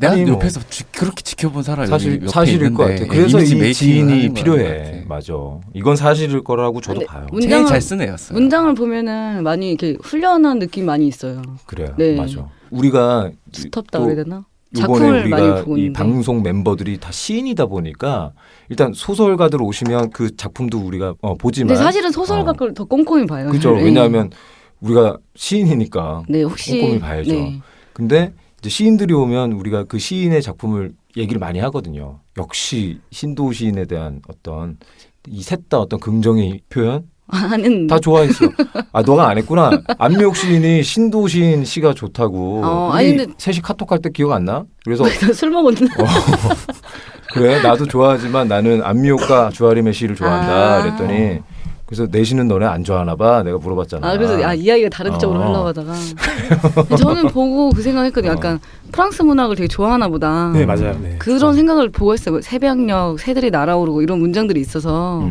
내가 아니, 뭐. 옆에서 그렇게 지켜본 사람이 사실 옆에 사실일 것 있는데 같아. 그래서 이미지 이 메이킹을 지인이 하는 필요해. 거야. 맞아. 이건 사실일 거라고 저도 근데 봐요. 제일 잘 쓰는 애였어요. 문장을 보면은 많이 이렇게 훈련한 느낌 많이 있어요. 그래요. 네. 맞아. 우리가 스톱다 또 그래야 되나? 이번에 작품을 많이 우리가 보고 이 있는데. 방송 멤버들이 다 시인이다 보니까 일단 소설가들 오시면 그 작품도 우리가 보지만 근데 사실은 소설가 걸 더 꼼꼼히 봐요. 그죠. 네. 왜냐하면 우리가 시인이니까 네, 혹시 꼼꼼히 봐야죠. 네. 근데 이제 시인들이 오면 우리가 그 시인의 작품을 얘기를 많이 하거든요. 역시 신도 시인에 대한 어떤 이 셋 다 어떤 긍정의 표현 아는 다 좋아했어. 아 너가 안 했구나. 안미옥 시인이 신도 시인 시가 좋다고. 아니, 우리 근데- 셋이 카톡할 때 기억 안 나? 그래서 술 먹었나? 그래 나도 좋아하지만 나는 안미옥과 주아림의 시를 좋아한다. 아. 그랬더니 그래서 내 시는 너네 안 좋아하나 봐. 내가 물어봤잖아. 아 그래서 이야기가 다른 쪽으로 흘러가다가 저는 보고 그 생각했거든요. 약간 프랑스 문학을 되게 좋아하나 보다. 네 맞아요. 네. 그런 생각을 보고 했어요. 새벽녘 새들이 날아오르고 이런 문장들이 있어서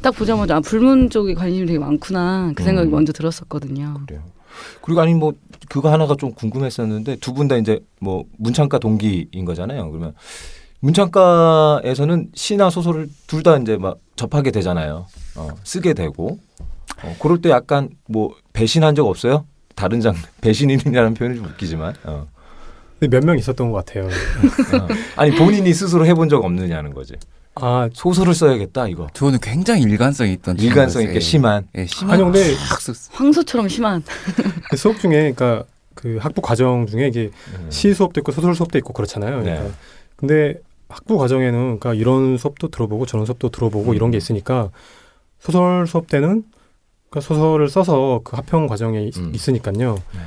딱 보자마자 불문 쪽에 관심이 되게 많구나 그 생각이 먼저 들었었거든요. 그래요. 그리고 아니 뭐 그거 하나가 좀 궁금했었는데 두 분 다 이제 뭐 문창과 동기인 거잖아요. 그러면 문창과에서는 시나 소설을 둘 다 이제 막 접하게 되잖아요. 쓰게 되고 그럴 때 약간 뭐 배신한 적 없어요? 다른 장르 배신인이라는 표현이 좀 웃기지만 몇 명 있었던 것 같아요. 아니 본인이 스스로 해본 적 없느냐는 거지. 아 소설을 써야겠다 이거. 두호는 굉장히 일관성 있던 일관성 있게 친구였어요. 심한. 예, 심한 아니 근데 황소처럼 심한. 수업 중에 그러니까 그 학부 과정 중에 이게 시 수업도 있고 소설 수업도 있고 그렇잖아요. 그러니까. 네. 근데 학부 과정에는 그러니까 이런 수업도 들어보고 저런 수업도 들어보고 이런 게 있으니까 소설 수업 때는 그러니까 소설을 써서 그 합평 과정에 있으니까요. 네.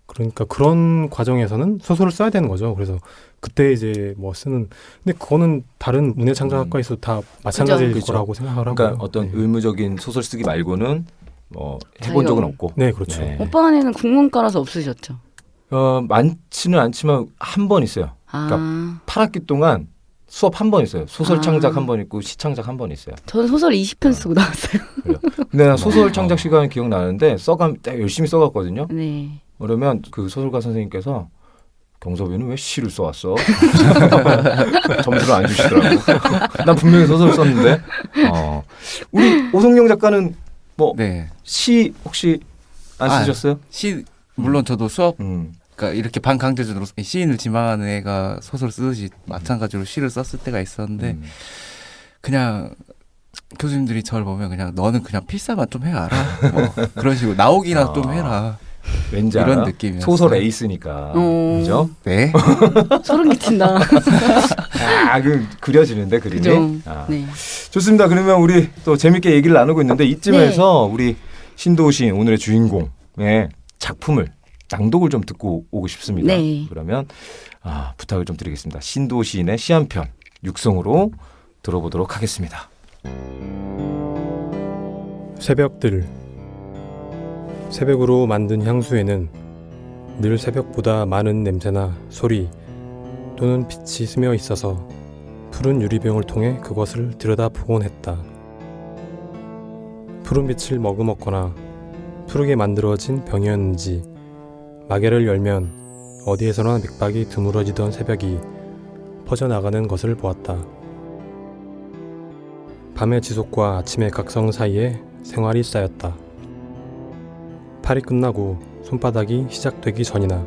그러니까 그런 과정에서는 소설을 써야 되는 거죠. 그래서 그때 이제 뭐 쓰는 근데 그거는 다른 문예창작학과에서 다 마찬가지일 그죠. 거라고 생각을 하고요. 그러니까 어떤 네. 의무적인 소설 쓰기 말고는 뭐 해본 적은 없고. 네, 그렇죠. 네. 오빠 안에는 국문과라서 없으셨죠? 많지는 않지만 한 번 있어요. 아, 8학기 동안 수업 한 번 있어요. 소설 아. 창작 한 번 있고 시 창작 한 번 있어요. 저는 소설 20편 쓰고 나왔어요. 근데 난 소설 창작 시간 기억나는데 열심히 써갔거든요. 네. 그러면 그 소설가 선생님께서 경섭이는 왜 시를 써왔어? 점수를 안 주시더라고. 난 분명히 소설 썼는데. 우리 오성영 작가는 뭐 시 네. 혹시 안 쓰셨어요? 시 물론 저도 수업 음. 그러니까 이렇게 반강제적으로 시인을 지망하는 애가 소설 쓰듯이 마찬가지로 시를 썼을 때가 있었는데 그냥 교수님들이 저를 보면 그냥 너는 그냥 필사만 좀 해라 뭐 그런 식으로 나오기나 좀 해라 왠지 이런 알아? 느낌이었어요. 소설 에이스니까. 그죠? 네. 소름 끼친다. 그려지는데 그림이. 그죠? 아. 네. 좋습니다. 그러면 우리 또 재밌게 얘기를 나누고 있는데 이쯤에서 우리 신도우 시인 오늘의 주인공의 작품을 낭독을 좀 듣고 오고 싶습니다. 네. 그러면 부탁을 좀 드리겠습니다. 신도우 시인의 시 한 편 육성으로 들어보도록 하겠습니다. 새벽들 새벽으로 만든 향수에는 늘 새벽보다 많은 냄새나 소리 또는 빛이 스며 있어서 푸른 유리병을 통해 그것을 들여다보곤 했다. 푸른 빛을 머금었거나 푸르게 만들어진 병이었는지 마개를 열면 어디에서나 맥박이 드물어지던 새벽이 퍼져나가는 것을 보았다. 밤의 지속과 아침의 각성 사이에 생활이 쌓였다. 팔이 끝나고 손바닥이 시작되기 전이나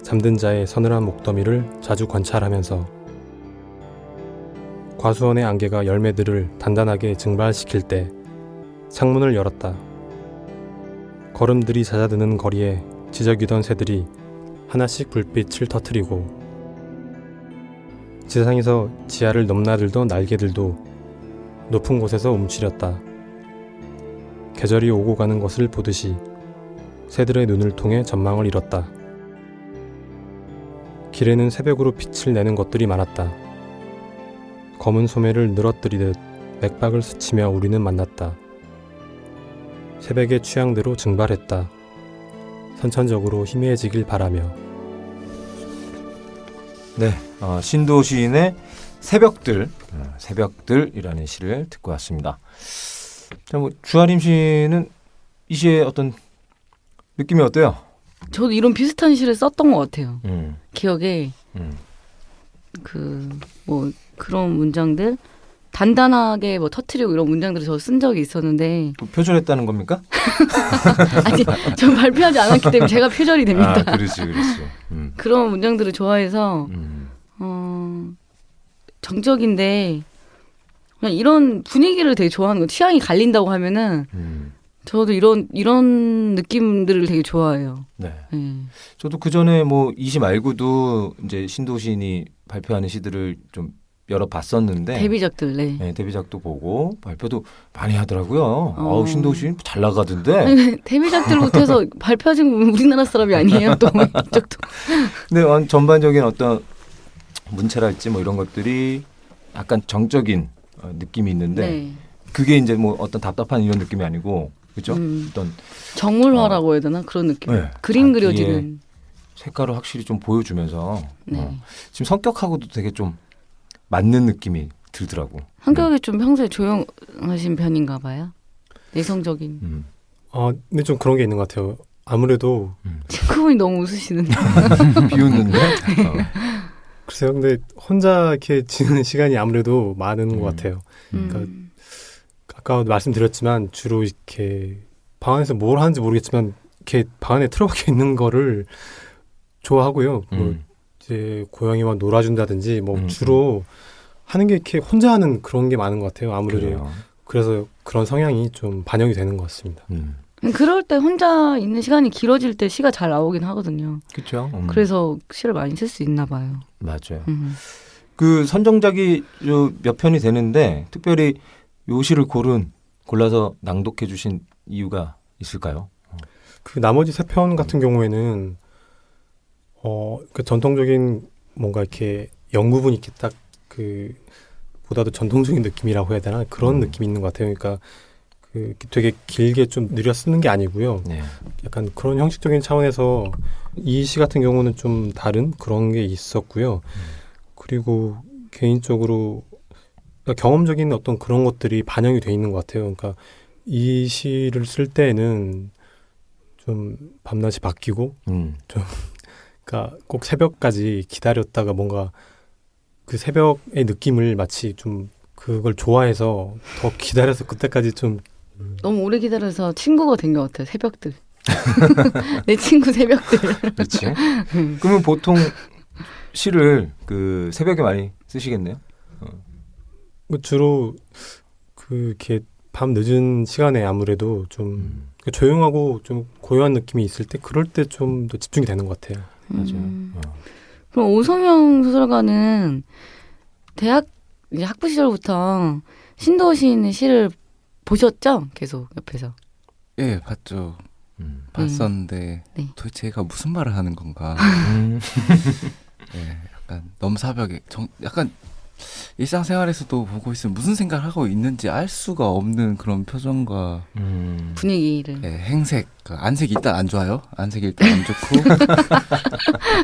잠든 자의 서늘한 목더미를 자주 관찰하면서 과수원의 안개가 열매들을 단단하게 증발시킬 때 창문을 열었다. 걸음들이 잦아드는 거리에 지저귀던 새들이 하나씩 불빛을 터뜨리고 지상에서 지하를 넘나들던 날개들도 높은 곳에서 움츠렸다. 계절이 오고 가는 것을 보듯이 새들의 눈을 통해 전망을 잃었다. 길에는 새벽으로 빛을 내는 것들이 많았다. 검은 소매를 늘어뜨리듯 맥박을 스치며 우리는 만났다. 새벽의 취향대로 증발했다. 선천적으로 희미해지길 바라며. 네, 신도 시인의 새벽들이라는 시를 듣고 왔습니다. 자, 뭐 주아림 씨는 이 시의 어떤 느낌이 어때요? 저도 이런 비슷한 시를 썼던 것 같아요. 기억에 그런 문장들 단단하게 뭐 터트리고 이런 문장들을 저 쓴 적이 있었는데. 표절했다는 겁니까? 아니, 전 발표하지 않았기 때문에 제가 표절이 됩니다. 그렇지. 그런 문장들을 좋아해서 정적인데 그냥 이런 분위기를 되게 좋아하는 거. 취향이 갈린다고 하면은 저도 이런 느낌들을 되게 좋아해요. 네. 저도 그 전에 뭐 이 시 말고도 이제 신도 시인이 발표하는 시들을 좀 여러 봤었는데 데뷔작들, 네, 데뷔작도 보고 발표도 많이 하더라고요. 신도 시인 잘 나가던데. 아니, 데뷔작들부터 해서 발표하신 분 우리나라 사람이 아니에요. 또 이쪽도. 근데 전반적인 어떤 문체랄지 뭐 이런 것들이 약간 정적인 느낌이 있는데 네. 그게 이제 뭐 어떤 답답한 이런 느낌이 아니고 그렇죠? 어떤 정물화라고 해야 되나 그런 느낌. 네. 그림 그려지는 색깔을 확실히 좀 보여주면서 네. 지금 성격하고도 되게 좀 맞는 느낌이 들더라고. 성격이 좀 평소에 조용하신 편인가 봐요. 내성적인. 근데 좀 그런 게 있는 것 같아요. 아무래도 친구분이 너무 웃으시는데. 비웃는데. 글쎄요. 근데 혼자 이렇게 지내는 시간이 아무래도 많은 것 같아요. 그러니까 아까 말씀드렸지만 주로 이렇게 방 안에서 뭘 하는지 모르겠지만 이렇게 방 안에 틀어박혀 있는 거를 좋아하고요. 뭐 이제 고양이와 놀아준다든지 뭐 주로 하는 게 이렇게 혼자 하는 그런 게 많은 것 같아요. 아무래도. 그래요. 그래서 그런 성향이 좀 반영이 되는 것 같습니다. 그럴 때 혼자 있는 시간이 길어질 때 시가 잘 나오긴 하거든요. 그렇죠. 그래서 시를 많이 쓸 수 있나 봐요. 맞아요. 그 선정작이 몇 편이 되는데 특별히 요 시를 골라서 낭독해 주신 이유가 있을까요? 그 나머지 세 편 같은 경우에는 그 전통적인 뭔가 이렇게 영구분 이렇게 딱 그 보다도 전통적인 느낌이라고 해야 되나 그런 느낌이 있는 것 같아요. 그러니까 그 되게 길게 좀 느려 쓰는 게 아니고요. 네. 약간 그런 형식적인 차원에서 이 시 같은 경우는 좀 다른 그런 게 있었고요. 그리고 개인적으로 그러니까 경험적인 어떤 그런 것들이 반영이 돼 있는 것 같아요. 그러니까 이 시를 쓸 때는 좀 밤낮이 바뀌고 좀 그러니까 꼭 새벽까지 기다렸다가 뭔가 그 새벽의 느낌을 마치 좀 그걸 좋아해서 더 기다려서 그때까지 좀 너무 오래 기다려서 친구가 된 것 같아요. 새벽들. 내 친구 새벽들. 그렇지. 그러면 보통 시를 그 새벽에 많이 쓰시겠네요. 주로 그 이렇게 밤 늦은 시간에 아무래도 좀 조용하고 좀 고요한 느낌이 있을 때 그럴 때 좀 더 집중이 되는 것 같아요. 맞아요. 그럼 오성영 소설가는 대학 이제 학부 시절부터 신도 시인의 시를 보셨죠? 계속 옆에서. 예, 봤죠. 봤었는데 네. 도대체 얘가 무슨 말을 하는 건가. 예, 약간 넘사벽에 약간 일상생활에서도 보고 있으면 무슨 생각을 하고 있는지 알 수가 없는 그런 표정과 분위기를. 네, 행색, 안색이 일단 안 좋아요. 안색이 일단 안 좋고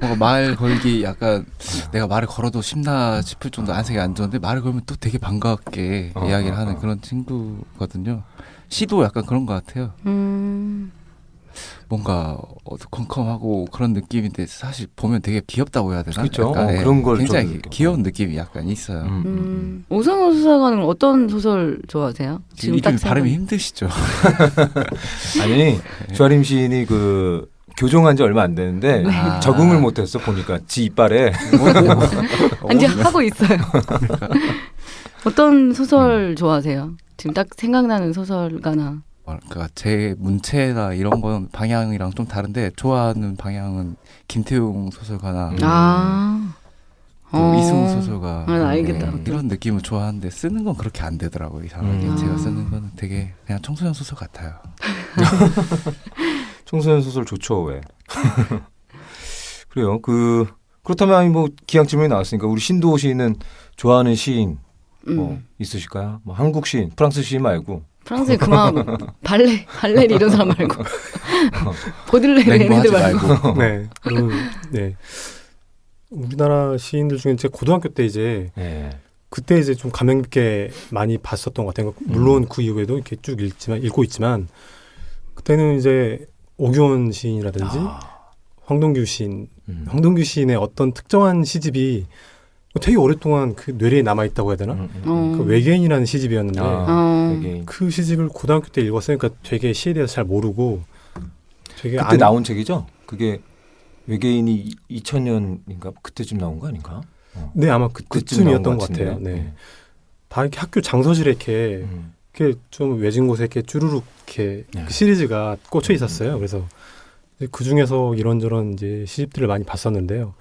뭔가 말 걸기 약간 내가 말을 걸어도 쉽나 싶을 정도 안색이 안 좋은데 말을 걸면 또 되게 반갑게 이야기를 하는 그런 친구거든요. 시도 약간 그런 것 같아요. 뭔가 어두컴컴하고 그런 느낌인데 사실 보면 되게 귀엽다고 해야 되나? 그렇죠. 약간, 그런 걸 굉장히 저도 귀여운 느낌이 약간 있어요. 오성호 소설가는 어떤 소설 좋아하세요? 지금 이름이 딱 발음이 힘드시죠? 아니 조아림 시인이 그 교종한 지 얼마 안 되는데 적응을 못했어 보니까 지 이빨에 이제 하고 있어요. 어떤 소설 좋아하세요? 지금 딱 생각나는 소설가나. 그러니까 제 문체나 이런 건 방향이랑 좀 다른데 좋아하는 방향은 김태용 소설가나 또 이승우 소설가 알겠다. 이런 느낌을 좋아하는데 쓰는 건 그렇게 안 되더라고요. 이상하게 제가 쓰는 건 되게 그냥 청소년 소설 같아요. 청소년 소설 좋죠 왜? 그래요. 그렇다면 뭐 기왕 질문이 나왔으니까 우리 신도호 시인은 좋아하는 시인 뭐 있으실까요? 뭐 한국 시인, 프랑스 시인 말고. 프랑스에 그만 발레리 이런 사람 말고 보들레르 랭보 애들 하지 말고. 네. 네. 우리나라 시인들 중에 제 고등학교 때 이제 그때 이제 좀 감명 깊게 많이 봤었던 것 같아요. 물론 그 이후에도 이렇게 쭉 읽고 있지만 그때는 이제 오규원 시인이라든지 황동규 시인, 황동규 시인의 어떤 특정한 시집이 되게 오랫동안 그 뇌리에 남아 있다고 해야 되나? 그 외계인이라는 시집이었는데 외계인. 그 시집을 고등학교 때 읽었으니까 되게 시에 대해서 잘 모르고 되게 그때 나온 책이죠? 그게 외계인이 2000년인가 그때쯤 나온 거 아닌가? 네, 아마 그쯤이었던 것 같아요. 네. 다 이렇게 학교 장서실에 이렇게 좀 외진 곳에 이렇게 쭈루룩 이렇게 그 시리즈가 꽂혀 있었어요. 그래서 그 중에서 이런저런 이제 시집들을 많이 봤었는데요.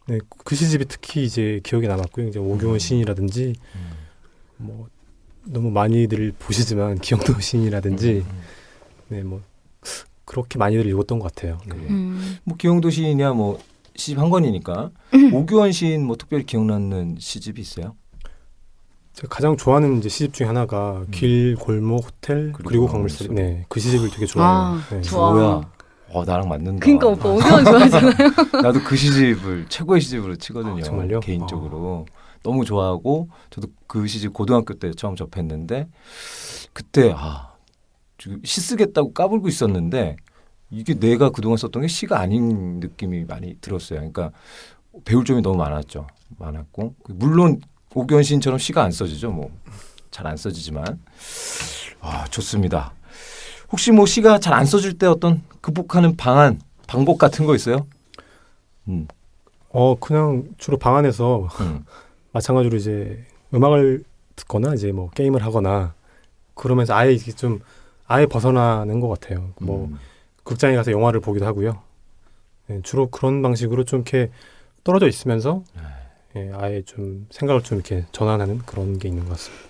네, 그 시집이 특히 이제 기억에 남았고요. 이제 오규원 시인이라든지 뭐 너무 많이들 보시지만 기영도 시인이라든지 네, 뭐 그렇게 많이들 읽었던 것 같아요. 네. 뭐 기영도 시인이야 뭐 시집 한 권이니까 오규원 시인 뭐 특별히 기억나는 시집이 있어요? 제가 가장 좋아하는 이제 시집 중에 하나가 길, 골목, 호텔 그리고 강물소리. 네, 그 시집을 되게 좋아해요. 네. 좋아. 뭐야? 나랑 맞는다. 그러니까 오빠 오규원 좋아하잖아요. 나도 그 시집을 최고의 시집으로 치거든요. 정말요? 개인적으로 너무 좋아하고 저도 그 시집 고등학교 때 처음 접했는데 그때 시 쓰겠다고 까불고 있었는데 이게 내가 그동안 썼던 게 시가 아닌 느낌이 많이 들었어요. 그러니까 배울 점이 너무 많았고 물론 오규원 시인처럼 시가 안 써지죠. 뭐 잘 안 써지지만 좋습니다. 혹시 뭐 시가 잘 안 써질 때 어떤 극복하는 방법 같은 거 있어요? 그냥 주로 방 안에서 마찬가지로 이제 음악을 듣거나 이제 뭐 게임을 하거나 그러면서 아예 좀 아예 벗어나는 것 같아요. 뭐 극장에 가서 영화를 보기도 하고요. 네, 주로 그런 방식으로 좀 이렇게 떨어져 있으면서 아예 좀 생각을 좀 이렇게 전환하는 그런 게 있는 것 같습니다.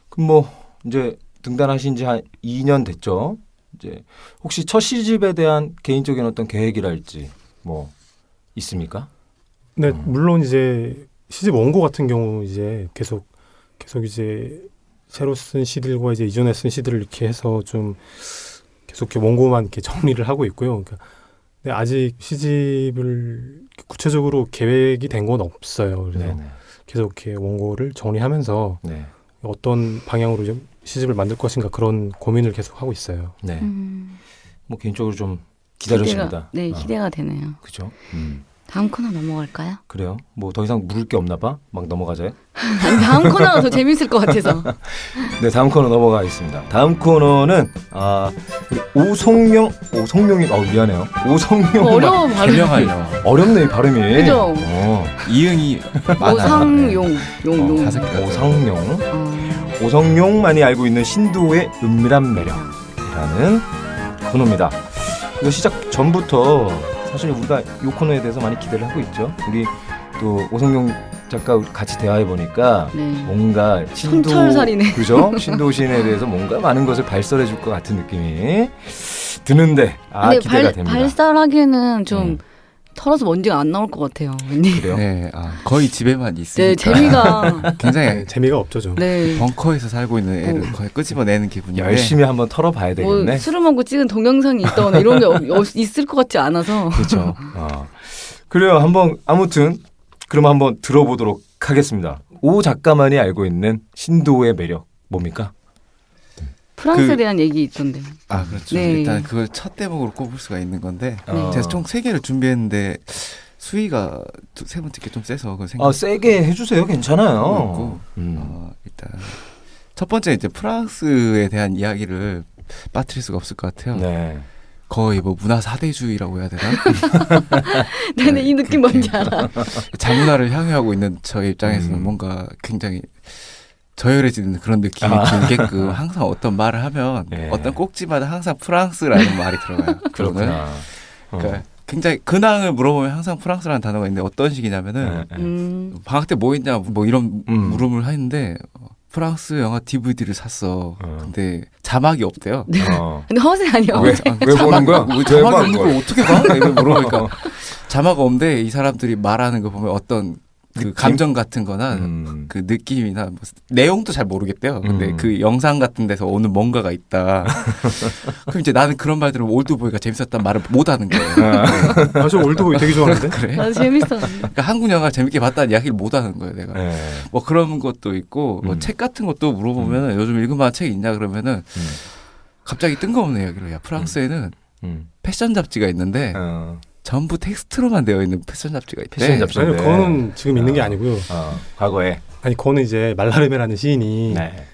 그럼 뭐 이제 등단하신 지 한 2년 됐죠. 이제 혹시 첫 시집에 대한 개인적인 어떤 계획이랄지 뭐 있습니까? 네, 물론 이제 시집 원고 같은 경우 이제 계속 이제 새로 쓴 시들과 이제 이전에 쓴 시들을 이렇게 해서 좀 계속 이렇게 원고만 이렇게 정리를 하고 있고요. 그러니까 근데 아직 시집을 구체적으로 계획이 된 건 없어요. 그래서 계속 이렇게 원고를 정리하면서 어떤 방향으로 좀 시집을 만들 것인가 그런 고민을 계속 하고 있어요. 네. 뭐 개인적으로 좀 기다렸습니다. 기대가 되네요. 그죠? 다음 코너 넘어갈까요? 그래요? 뭐 더 이상 물을 게 없나 봐? 막 넘어가자요? 아니, 다음 코너가 더 재밌을 것 같아서. 네, 다음 코너 넘어가겠습니다. 다음 코너는 우리 오성룡이 미안해요. 오성룡 어려워 발음이. 개명하려. 어렵네 이 발음이. 그죠? 이응이 오상용 용. 오성룡. 오성룡만이 알고 있는 신도의 은밀한 매력이라는 코너입니다. 이거 시작 전부터 사실 우리가 이 코너에 대해서 많이 기대를 하고 있죠. 우리 또 오성룡 작가 같이 대화해 보니까 뭔가 성철살이네. 그죠? 신도 시인에 대해서 뭔가 많은 것을 발설해 줄 것 같은 느낌이 드는데 기대가 됩니다. 발설하기에는 좀 털어서 먼지가 안 나올 것 같아요. 왠지. 그래요? 네, 거의 집에만 있으니까. 네, 재미가 굉장히 재미가 없죠 좀. 네. 벙커에서 살고 있는 애를 거의 끄집어내는 기분인데. 열심히 한번 털어봐야 되겠네. 뭐 술을 먹고 찍은 동영상이 있다거나 이런 게 있을 것 같지 않아서. 그렇죠. 그래요. 한번 아무튼 그럼 한번 들어보도록 하겠습니다. 오 작가만이 알고 있는 신도의 매력 뭡니까? 프랑스에 대한 얘기 있던데. 그렇죠. 네. 일단 그걸 첫 대목으로 꼽을 수가 있는 건데 네. 제가 총 3개를 준비했는데 수위가 3번째 게 좀 세서 세게 해주세요. 괜찮아요. 있고 일단 첫 번째 이제 프랑스에 대한 이야기를 빠뜨릴 수가 없을 것 같아요. 네. 거의 뭐 문화 사대주의라고 해야 되나? 네네, 이 느낌 뭔지 알아. 자문화를 향유하고 있는 저의 입장에서는 뭔가 굉장히 저열해지는 그런 느낌이 들게끔 항상 어떤 말을 하면 네. 어떤 꼭지마다 항상 프랑스라는 말이 들어가요. 그렇구나. 그러니까 굉장히 근황을 물어보면 항상 프랑스라는 단어가 있는데 어떤 식이냐면은 방학 때 뭐 했냐 뭐 이런 물음을 하는데 프랑스 영화 DVD를 샀어. 근데 자막이 없대요. 근데 허세 아니야. 왜 보는 거야? 자막이 없는 걸 어떻게 봐? 이걸 물어보니까 자막 없는데 이 사람들이 말하는 거 보면 어떤 그 감정 같은 거나 그 느낌이나 뭐 내용도 잘 모르겠대요. 근데 그 영상 같은 데서 오는 뭔가가 있다. 그럼 이제 나는 그런 말 들으면 올드보이가 재밌었단 말을 못 하는 거예요. 저 올드보이 되게 좋아하는데. 그래? 나도 재밌어. 그러니까 한국 영화 재밌게 봤다는 이야기를 못 하는 거예요, 내가. 네. 뭐 그런 것도 있고 뭐 책 같은 것도 물어보면은 요즘 읽을 만한 책 있냐 그러면은 갑자기 뜬금없는 이야기로 야 프랑스에는 패션 잡지가 있는데 전부 텍스트로만 되어 있는 패션 잡지가 있대. 패션 잡지. 아니요, 그거는 지금 있는 게 아니고요. 과거에. 아니, 그거는 이제 말라르메라는 시인이 네.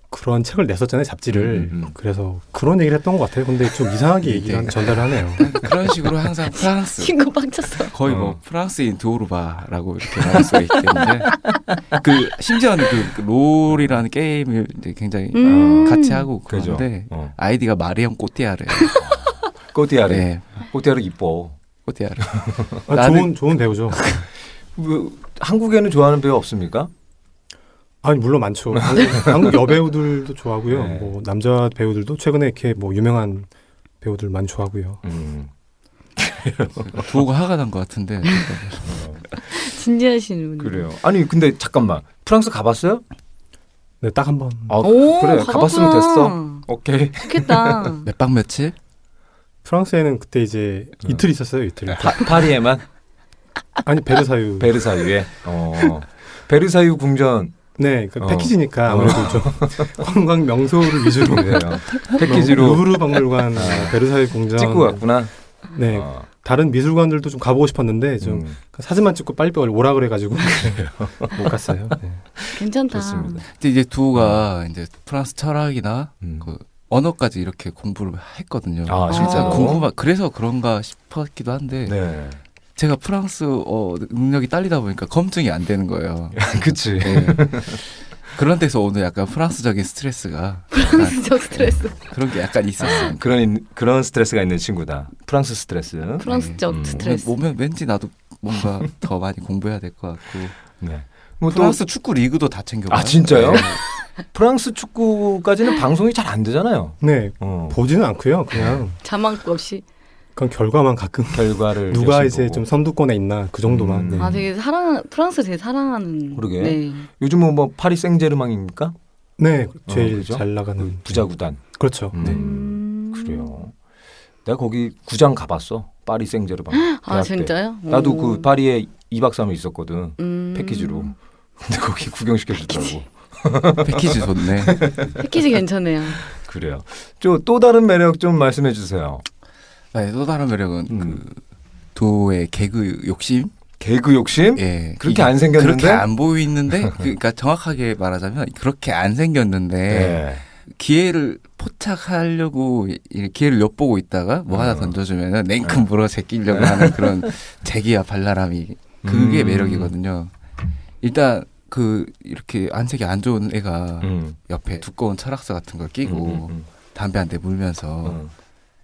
그런 책을 냈었잖아요, 잡지를. 그래서 그런 얘기를 했던 것 같아요. 근데 좀 이상하게 얘기를 전달을 하네요. 그런 식으로 항상 프랑스. 친구 빡쳤어. 거의 뭐 프랑스인 드오르바라고 이렇게 말할 수가 있겠는데 그 심지어는 그 롤이라는 게임을 이제 굉장히 같이 하고 그러는데 아이디가 마리엄 꼬띠아래. 꼬띠아르. 네. 꼬띠아르 이뻐. 꼬띠아르. 좋은 배우죠. 한국에는 좋아하는 배우 없습니까? 아니, 물론 많죠. 한국 여배우들도 좋아하고요. 네. 뭐 남자 배우들도 최근에 이렇게 뭐 유명한 배우들 많이 좋아하고요. 두호가 화가 난 것 같은데. 진지하신 분. 그래요. 아니 근데 잠깐만. 프랑스 가봤어요? 네, 딱 한 번. 오, 그래. 가봤구나. 가봤으면 됐어. 오케이. 좋겠다. 몇 박 며칠? 프랑스에는 그때 이제 이틀 있었어요. 이틀. 파리에만? 아니, 베르사유. 베르사유에. 베르사유 궁전. 네, 그 패키지니까 아무래도 좀 관광 명소를 위주로 패키지로 루브르 박물관, 베르사유 궁전 찍고 갔구나. 네, 다른 미술관들도 좀 가보고 싶었는데 좀 사진만 찍고 빨리 오라 그래가지고 못 갔어요. 네. 괜찮다. 좋습니다. 근데 이제 두호가 이제 프랑스 철학이나 그 언어까지 이렇게 공부를 했거든요. 진짜로? 그래서 그런가 싶었기도 한데. 네. 제가 프랑스 능력이 딸리다 보니까 검증이 안 되는 거예요. 그치. 네. 그런 데서 오는 약간 프랑스적인 스트레스가 프랑스적 스트레스. 그런 게 약간 있었어요. 그런 스트레스가 있는 친구다. 프랑스 스트레스. 프랑스적 스트레스. 보면 왠지 나도 뭔가 더 많이 공부해야 될 것 같고. 네. 뭐 프랑스 축구 리그도 다 챙겨봐요. 진짜요? 네. 프랑스 축구까지는 방송이 잘 안 되잖아요. 네, 보지는 않고요. 그냥 자막 없이. 그건 결과만 가끔 결과를 누가 이제 보고. 좀 선두권에 있나 그 정도만. 네. 되게 프랑스 되게 사랑하는. 그러게. 네. 요즘은 뭐 파리 생제르맹입니까? 네, 제일 그죠? 잘 나가는 부자 구단. 그렇죠. 네. 그래요. 내가 거기 구장 가봤어. 파리 생제르맹. 진짜요? 나도 그 파리에 2박 3일 있었거든. 패키지로. 근데 거기 구경시켜주더라고. 패키지 좋네. 패키지 괜찮네요. 그래요. 또 다른 매력 좀 말씀해 주세요. 네, 또 다른 매력은 그 도의 개그 욕심. 개그 욕심? 예. 그렇게 안 생겼는데? 그렇게 안 보이는데, 그러니까 정확하게 말하자면 그렇게 안 생겼는데 네. 기회를 포착하려고 기회를 엿보고 있다가 뭐 하나 던져주면은 냉큼 물어 제끼려고 하는 그런 재기와 발랄함이 그게 매력이거든요. 일단 그 이렇게 안색이 안 좋은 애가 옆에 두꺼운 철학서 같은 걸 끼고 담배 한 대 물면서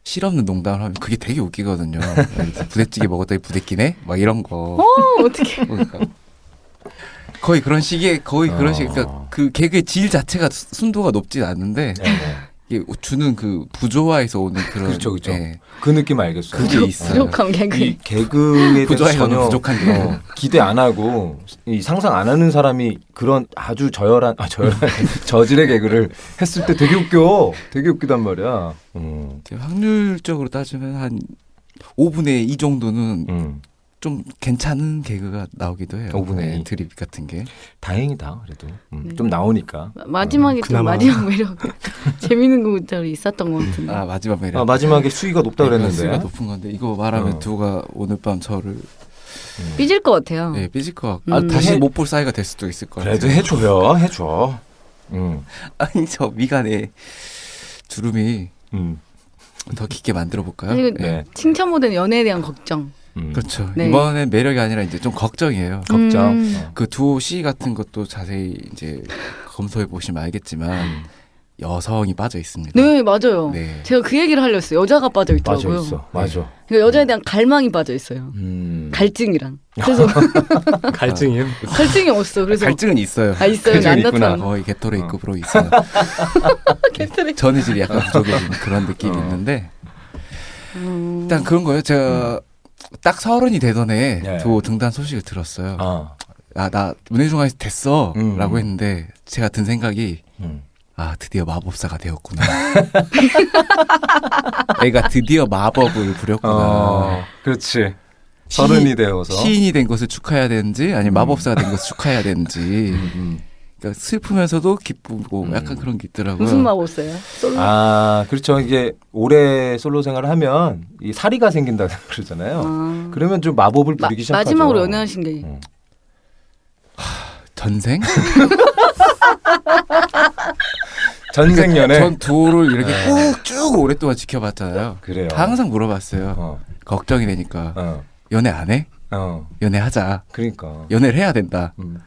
실없는 농담을 하면 그게 되게 웃기거든요. 부대찌개 먹었더니 부대끼네? 막 이런 거. 어떡해. 그러니까 거의 그런 식의 그러니까 그 개그의 질 자체가 순도가 높진 않은데 이게 주는 그 부조화에서 오는 그런 그렇죠, 그렇죠. 예. 그 느낌 알겠어요. 그게 있어요. 부족함 개그. 이 개그에 대해서 부조화에서는 전혀 부족한 게 기대 안 하고 이 상상 안 하는 사람이 그런 아주 저열한 저질의 개그를 했을 때 되게 웃겨. 되게 웃기단 말이야. 확률적으로 따지면 한 5분의 2 정도는 좀 괜찮은 개그가 나오기도 해요. 5분의 2 드립 같은 게. 다행이다. 그래도 네. 좀 나오니까. 마지막에 좀 그나마. 마지막 매력 재밌는 것들이 있었던 것 같은데. 아 마지막 매력. 마지막에 수위가 높다 그랬는데. 수위가 높은 건데 이거 말하면 두가 오늘 밤 저를 삐질 것 같아요. 예, 삐질 것 같고 다시 못 볼 사이가 될 수도 있을 것 같아요. 그래도 해줘. 아니 저 미간에 주름이 더 깊게 만들어 볼까요? 그리고 네. 칭찬보다는 연애에 대한 걱정. 그렇죠. 네. 이번엔 매력이 아니라 이제 좀 걱정이에요. 걱정. 그 두오 씨 같은 것도 자세히 이제 검토해 보시면 알겠지만 여성이 빠져 있습니다. 네, 맞아요. 네. 제가 그 얘기를 하려 했어요. 여자가 빠져 있더라고요. 빠져 있어. 맞아. 그러니까 여자에 대한 갈망이 빠져 있어요. 갈증이랑. 그래서 갈증이요? 갈증이 없어. 그래서 갈증은 있어요. 아 있어요. 갈증은 안 있구나. 나타나. 거의 게토레이급으로 있어요. 게토레이. 전해질이 약간 부족해지는 그런 느낌이 있는데 일단 그런 거예요. 제가 딱 30이 되던 해 네. 두오 등단 소식을 들었어요. 아, 나 문해중앙에서 됐어 라고 음. 했는데 제가 든 생각이 아 드디어 마법사가 되었구나. 애가 드디어 마법을 부렸구나. 그렇지. 30이 되어서 시인이 된 것을 축하해야 되는지 아니면 마법사가 된 것을 축하해야 되는지 그러니까 슬프면서도 기쁘고 약간 그런 게 있더라고요. 무슨 마법사요? 솔로? 아, 그렇죠. 이게 오래 솔로 생활을 하면 이 사리가 생긴다 그러잖아요. 아. 그러면 좀 마법을 부리기 시작하죠. 마지막으로 연애하신 게 전생? 전생 연애. 전 두오를 이렇게 쭉 오랫동안 지켜봤잖아요. 그래요. 항상 물어봤어요. 어, 걱정이 되니까 어, 연애 안 해? 어. 연애하자. 그러니까. 연애를 해야 된다. 음,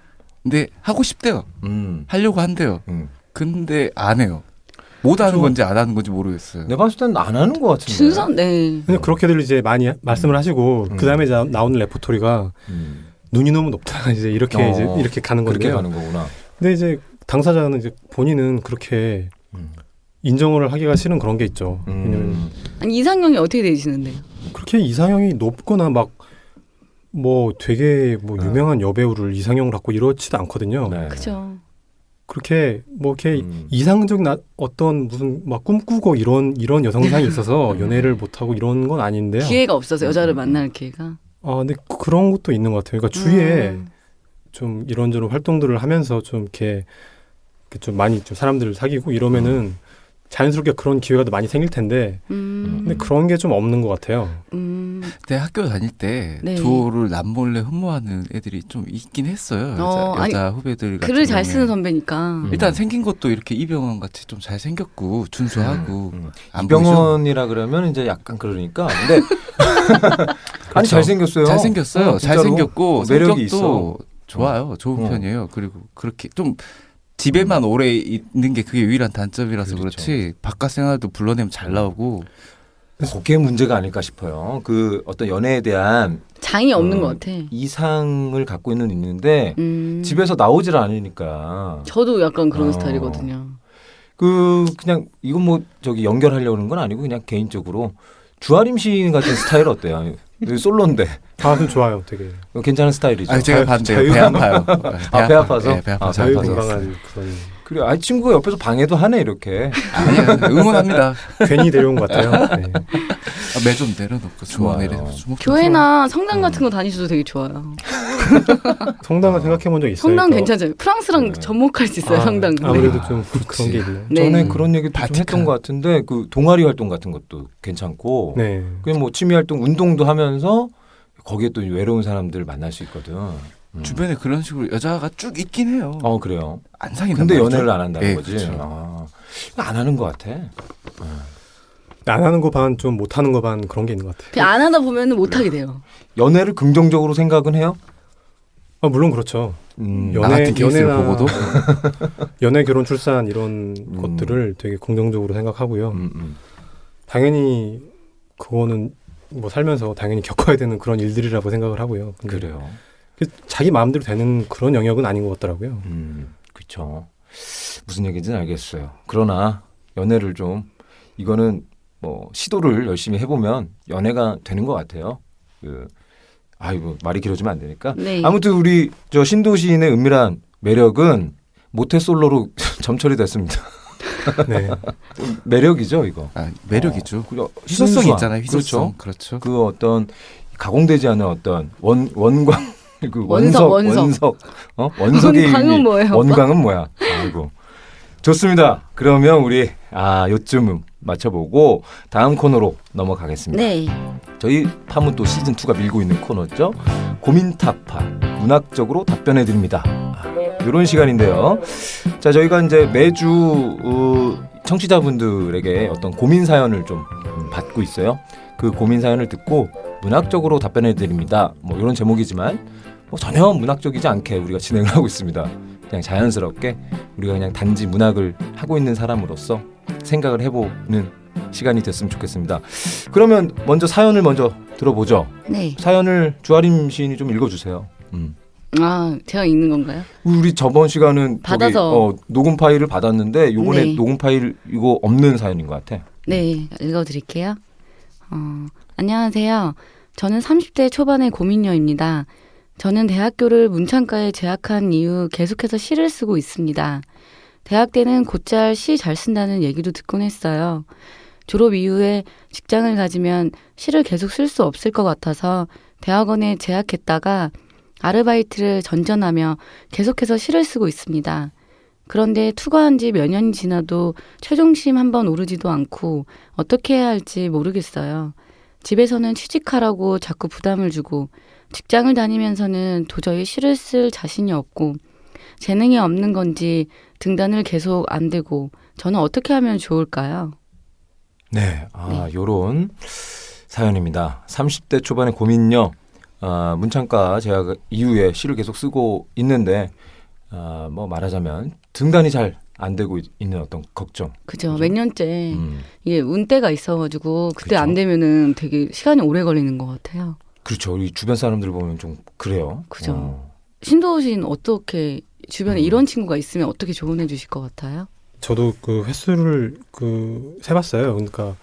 근데 하고 싶대요. 하려고 한대요. 음. 근데 안 해요. 못 하는 건지 안 하는 건지 모르겠어요. 내가 봤을 때는 안 하는 것 같은데. 준선 네. 그냥 그렇게들 이제 많이 말씀을 하시고 그 다음에 나오는 레포토리가 눈이 너무 높다 이제 이렇게 이제 이렇게 가는 그렇게 건데요. 가는 거구나. 근데 이제 당사자는 이제 본인은 그렇게 인정을 하기가 싫은 그런 게 있죠. 왜냐면 아니 이상형이 어떻게 되시는데요? 그렇게 이상형이 높거나 막 뭐 되게 뭐 유명한 여배우를 이상형으로 갖고 이렇지도 않거든요. 네. 그죠. 그렇게 뭐 이렇게 이상적 어떤 무슨 막 꿈꾸고 이런 여성상이 있어서 연애를 못 하고 이런 건 아닌데요. 기회가 없어서 여자를 만날 기회가. 근데 그런 것도 있는 것 같아요. 그러니까 주위에 좀 이런저런 활동들을 하면서 좀 이렇게 좀 많이 좀 사람들을 사귀고 이러면은 자연스럽게 그런 기회가 더 많이 생길 텐데 근데 그런 게 좀 없는 것 같아요. 그때 학교 다닐 때 네. 두오를 남몰래 흠모하는 애들이 좀 있긴 했어요. 여자 후배들 같은 글을 잘 경우에. 쓰는 선배니까. 일단 생긴 것도 이렇게 이병헌 같이 좀 잘 생겼고 준수하고 안 이병헌이라 그러면 이제 약간 그러니까. 근데 아니 잘생겼어요. 잘생겼어요. 진짜로. 잘생겼고 매력이 성격도 있어. 좋아요. 좋은 편이에요. 그리고 그렇게 좀 집에만 오래 있는 게 그게 유일한 단점이라서 그렇죠. 그렇지 바깥 생활도 불러내면 잘 나오고 그게 문제가 아닐까 싶어요. 그 어떤 연애에 대한 장이 없는 것 같아. 이상을 갖고 있는데 집에서 나오질 않으니까. 저도 약간 그런 스타일이거든요. 그냥 이건 뭐 저기 연결하려는 건 아니고 그냥 개인적으로 주아림 시인 같은 스타일 어때요? 솔로인데. 좀 좋아요, 되게. 괜찮은 스타일이죠. 아니, 제가 봤는데 배 아파요. 배 아파서? 네, 배 아파서. 자유분방한 그런. 그래, 친구가 옆에서 방해도 하네 이렇게. 아니요, 응원합니다. 괜히 데려온 것 같아요. 네. 매 좀 내려놓고 주머 내려놓고. 교회나 성당 같은 거 다니셔도 되게 좋아요. 성당을 생각해 본 적 있어요. 성당 괜찮아요. 프랑스랑 접목할 수 있어요, 성당. 아무래도 좀 그런 게 있네요. 네. 전에 그런 얘기도 좀 했던 것 같은데 그 동아리 활동 같은 것도 괜찮고 네. 그냥 뭐 취미 활동 운동도 하면서 거기에 또 외로운 사람들 만날 수 있거든. 주변에 그런 식으로 여자가 쭉 있긴 해요. 그래요. 안 사귀는 근데 연애를 안 한다는 네, 거지. 그렇죠. 안 하는 것 같아. 안 하는 거 반, 좀 못 하는 거 반 그런 게 있는 것 같아요. 그냥 안 하다 보면 못 하게 돼요. 연애를 긍정적으로 생각은 해요? 물론 그렇죠. 나 같은 케이스를 보고도 연애, 결혼, 출산 이런 것들을 되게 긍정적으로 생각하고요. 당연히 그거는 뭐 살면서 당연히 겪어야 되는 그런 일들이라고 생각을 하고요. 근데 그래요. 자기 마음대로 되는 그런 영역은 아닌 것 같더라고요. 그렇죠. 무슨 얘기인지는 알겠어요. 그러나 연애를 좀 이거는 뭐 시도를 열심히 해보면 연애가 되는 것 같아요. 아이고 말이 길어지면 안 되니까. 네. 아무튼 우리 저 신도 시인의 은밀한 매력은 모태솔로로 점철이 됐습니다. 네. 매력이죠 이거. 매력이죠. 희소성이 희소성 있잖아요. 희소성. 그렇죠. 그 어떤 가공되지 않은 어떤 원광 그 원석의 원광은 의미. 뭐예요? 원광은 뭐야? 아이고. 좋습니다. 그러면 우리 요쯤 맞춰보고 다음 코너로 넘어가겠습니다. 네. 저희 팜은 또 시즌 2가 밀고 있는 코너죠. 고민타파 문학적으로 답변해 드립니다. 이런 시간인데요. 자, 저희가 이제 매주 청취자분들에게 어떤 고민 사연을 좀 받고 있어요. 그 고민 사연을 듣고 문학적으로 답변해 드립니다. 뭐 이런 제목이지만 뭐 전혀 문학적이지 않게 우리가 진행을 하고 있습니다. 그냥 자연스럽게 우리가 그냥 단지 문학을 하고 있는 사람으로서 생각을 해보는 시간이 됐으면 좋겠습니다. 그러면 먼저 사연을 먼저 들어보죠. 네. 사연을 주아림 시인이 좀 읽어주세요. 제가 읽는 건가요? 우리 저번 시간은 받아서 녹음 파일을 받았는데 요번에 네. 녹음 파일 이거 없는 사연인 것 같아. 네, 읽어드릴게요. 안녕하세요. 저는 30대 초반의 고민녀입니다. 저는 대학교를 문창과에 재학한 이후 계속해서 시를 쓰고 있습니다. 대학 때는 곧잘 시 잘 쓴다는 얘기도 듣곤 했어요. 졸업 이후에 직장을 가지면 시를 계속 쓸 수 없을 것 같아서 대학원에 재학했다가 아르바이트를 전전하며 계속해서 시를 쓰고 있습니다. 그런데 투과한 지 몇 년이 지나도 최종심 한번 오르지도 않고 어떻게 해야 할지 모르겠어요. 집에서는 취직하라고 자꾸 부담을 주고 직장을 다니면서는 도저히 시를 쓸 자신이 없고 재능이 없는 건지 등단을 계속 안 되고 저는 어떻게 하면 좋을까요? 네, 요런 사연입니다. 30대 초반의 고민녀, 문창과 재학 이후에 시를 계속 쓰고 있는데 뭐 말하자면 등단이 잘 안 되고 있는 어떤 걱정. 그죠. 몇 년째 이게 운때가 있어가지고 그때 그쵸. 안 되면은 되게 시간이 오래 걸리는 것 같아요. 그렇죠. 우리 주변 사람들 보면 좀 그래요. 그죠. 신도신 어떻게 주변에 이런 친구가 있으면 어떻게 조언해 주실 것 같아요? 저도 그 횟수를 세봤어요. 그러니까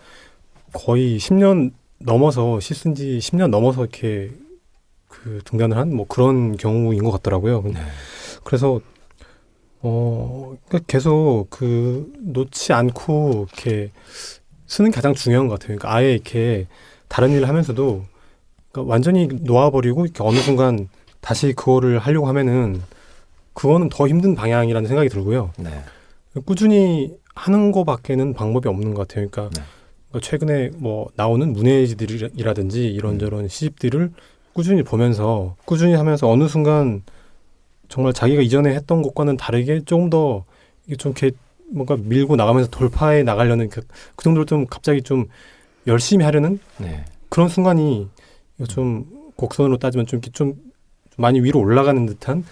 거의 10년 넘어서 시 쓴 지 10년 넘어서 이렇게 등단을 한 뭐 그런 경우인 것 같더라고요. 네. 그래서 그러니까 계속 놓지 않고 이렇게 쓰는 게 가장 중요한 것 같아요. 그러니까 아예 이렇게 다른 일을 하면서도 그러니까 완전히 놓아버리고 이렇게 어느 순간 다시 그거를 하려고 하면은 그거는 더 힘든 방향이라는 생각이 들고요. 네. 꾸준히 하는 거밖에는 방법이 없는 것 같아요. 그러니까 최근에 뭐 나오는 문예지들이라든지 이런저런 시집들을 꾸준히 보면서 꾸준히 하면서 어느 순간 정말 자기가 이전에 했던 것과는 다르게 조금 더 이게 좀 이렇게 뭔가 밀고 나가면서 돌파해 나가려는 그 정도로 좀 갑자기 좀 열심히 하려는 그런 순간이 좀 곡선으로 따지면 좀 이렇게 좀 많이 위로 올라가는 듯한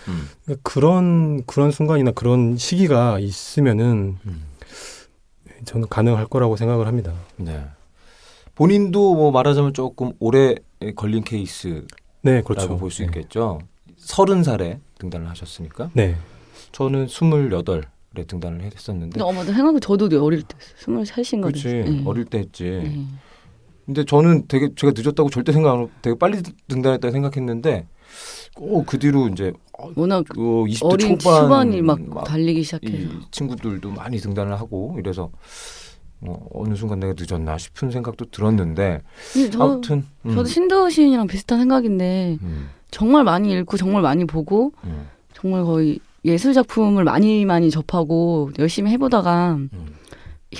그런 순간이나 그런 시기가 있으면은 저는 가능할 거라고 생각을 합니다. 네. 본인도 뭐 말하자면 조금 오래 걸린 케이스라고 네, 그렇죠. 볼 수 있겠죠. 30살에 등단을 하셨으니까. 네. 저는 28에 등단을 했었는데. 맞아. 생각해 저도 어릴 때 23인가. 그렇지. 네. 어릴 때 했지. 네. 근데 저는 되게 제가 늦었다고 절대 생각 안 하고 되게 빨리 등단했다고 생각했는데 그 뒤로 이제 워낙 20대 어린 초반 초반이 막 달리기 시작해서 이 친구들도 많이 등단을 하고 이래서 어느 순간 내가 늦었나 싶은 생각도 들었는데 아무튼 저도 신도 시인이랑 비슷한 생각인데 정말 많이 읽고 정말 많이 보고 정말 거의 예술 작품을 많이 접하고 열심히 해보다가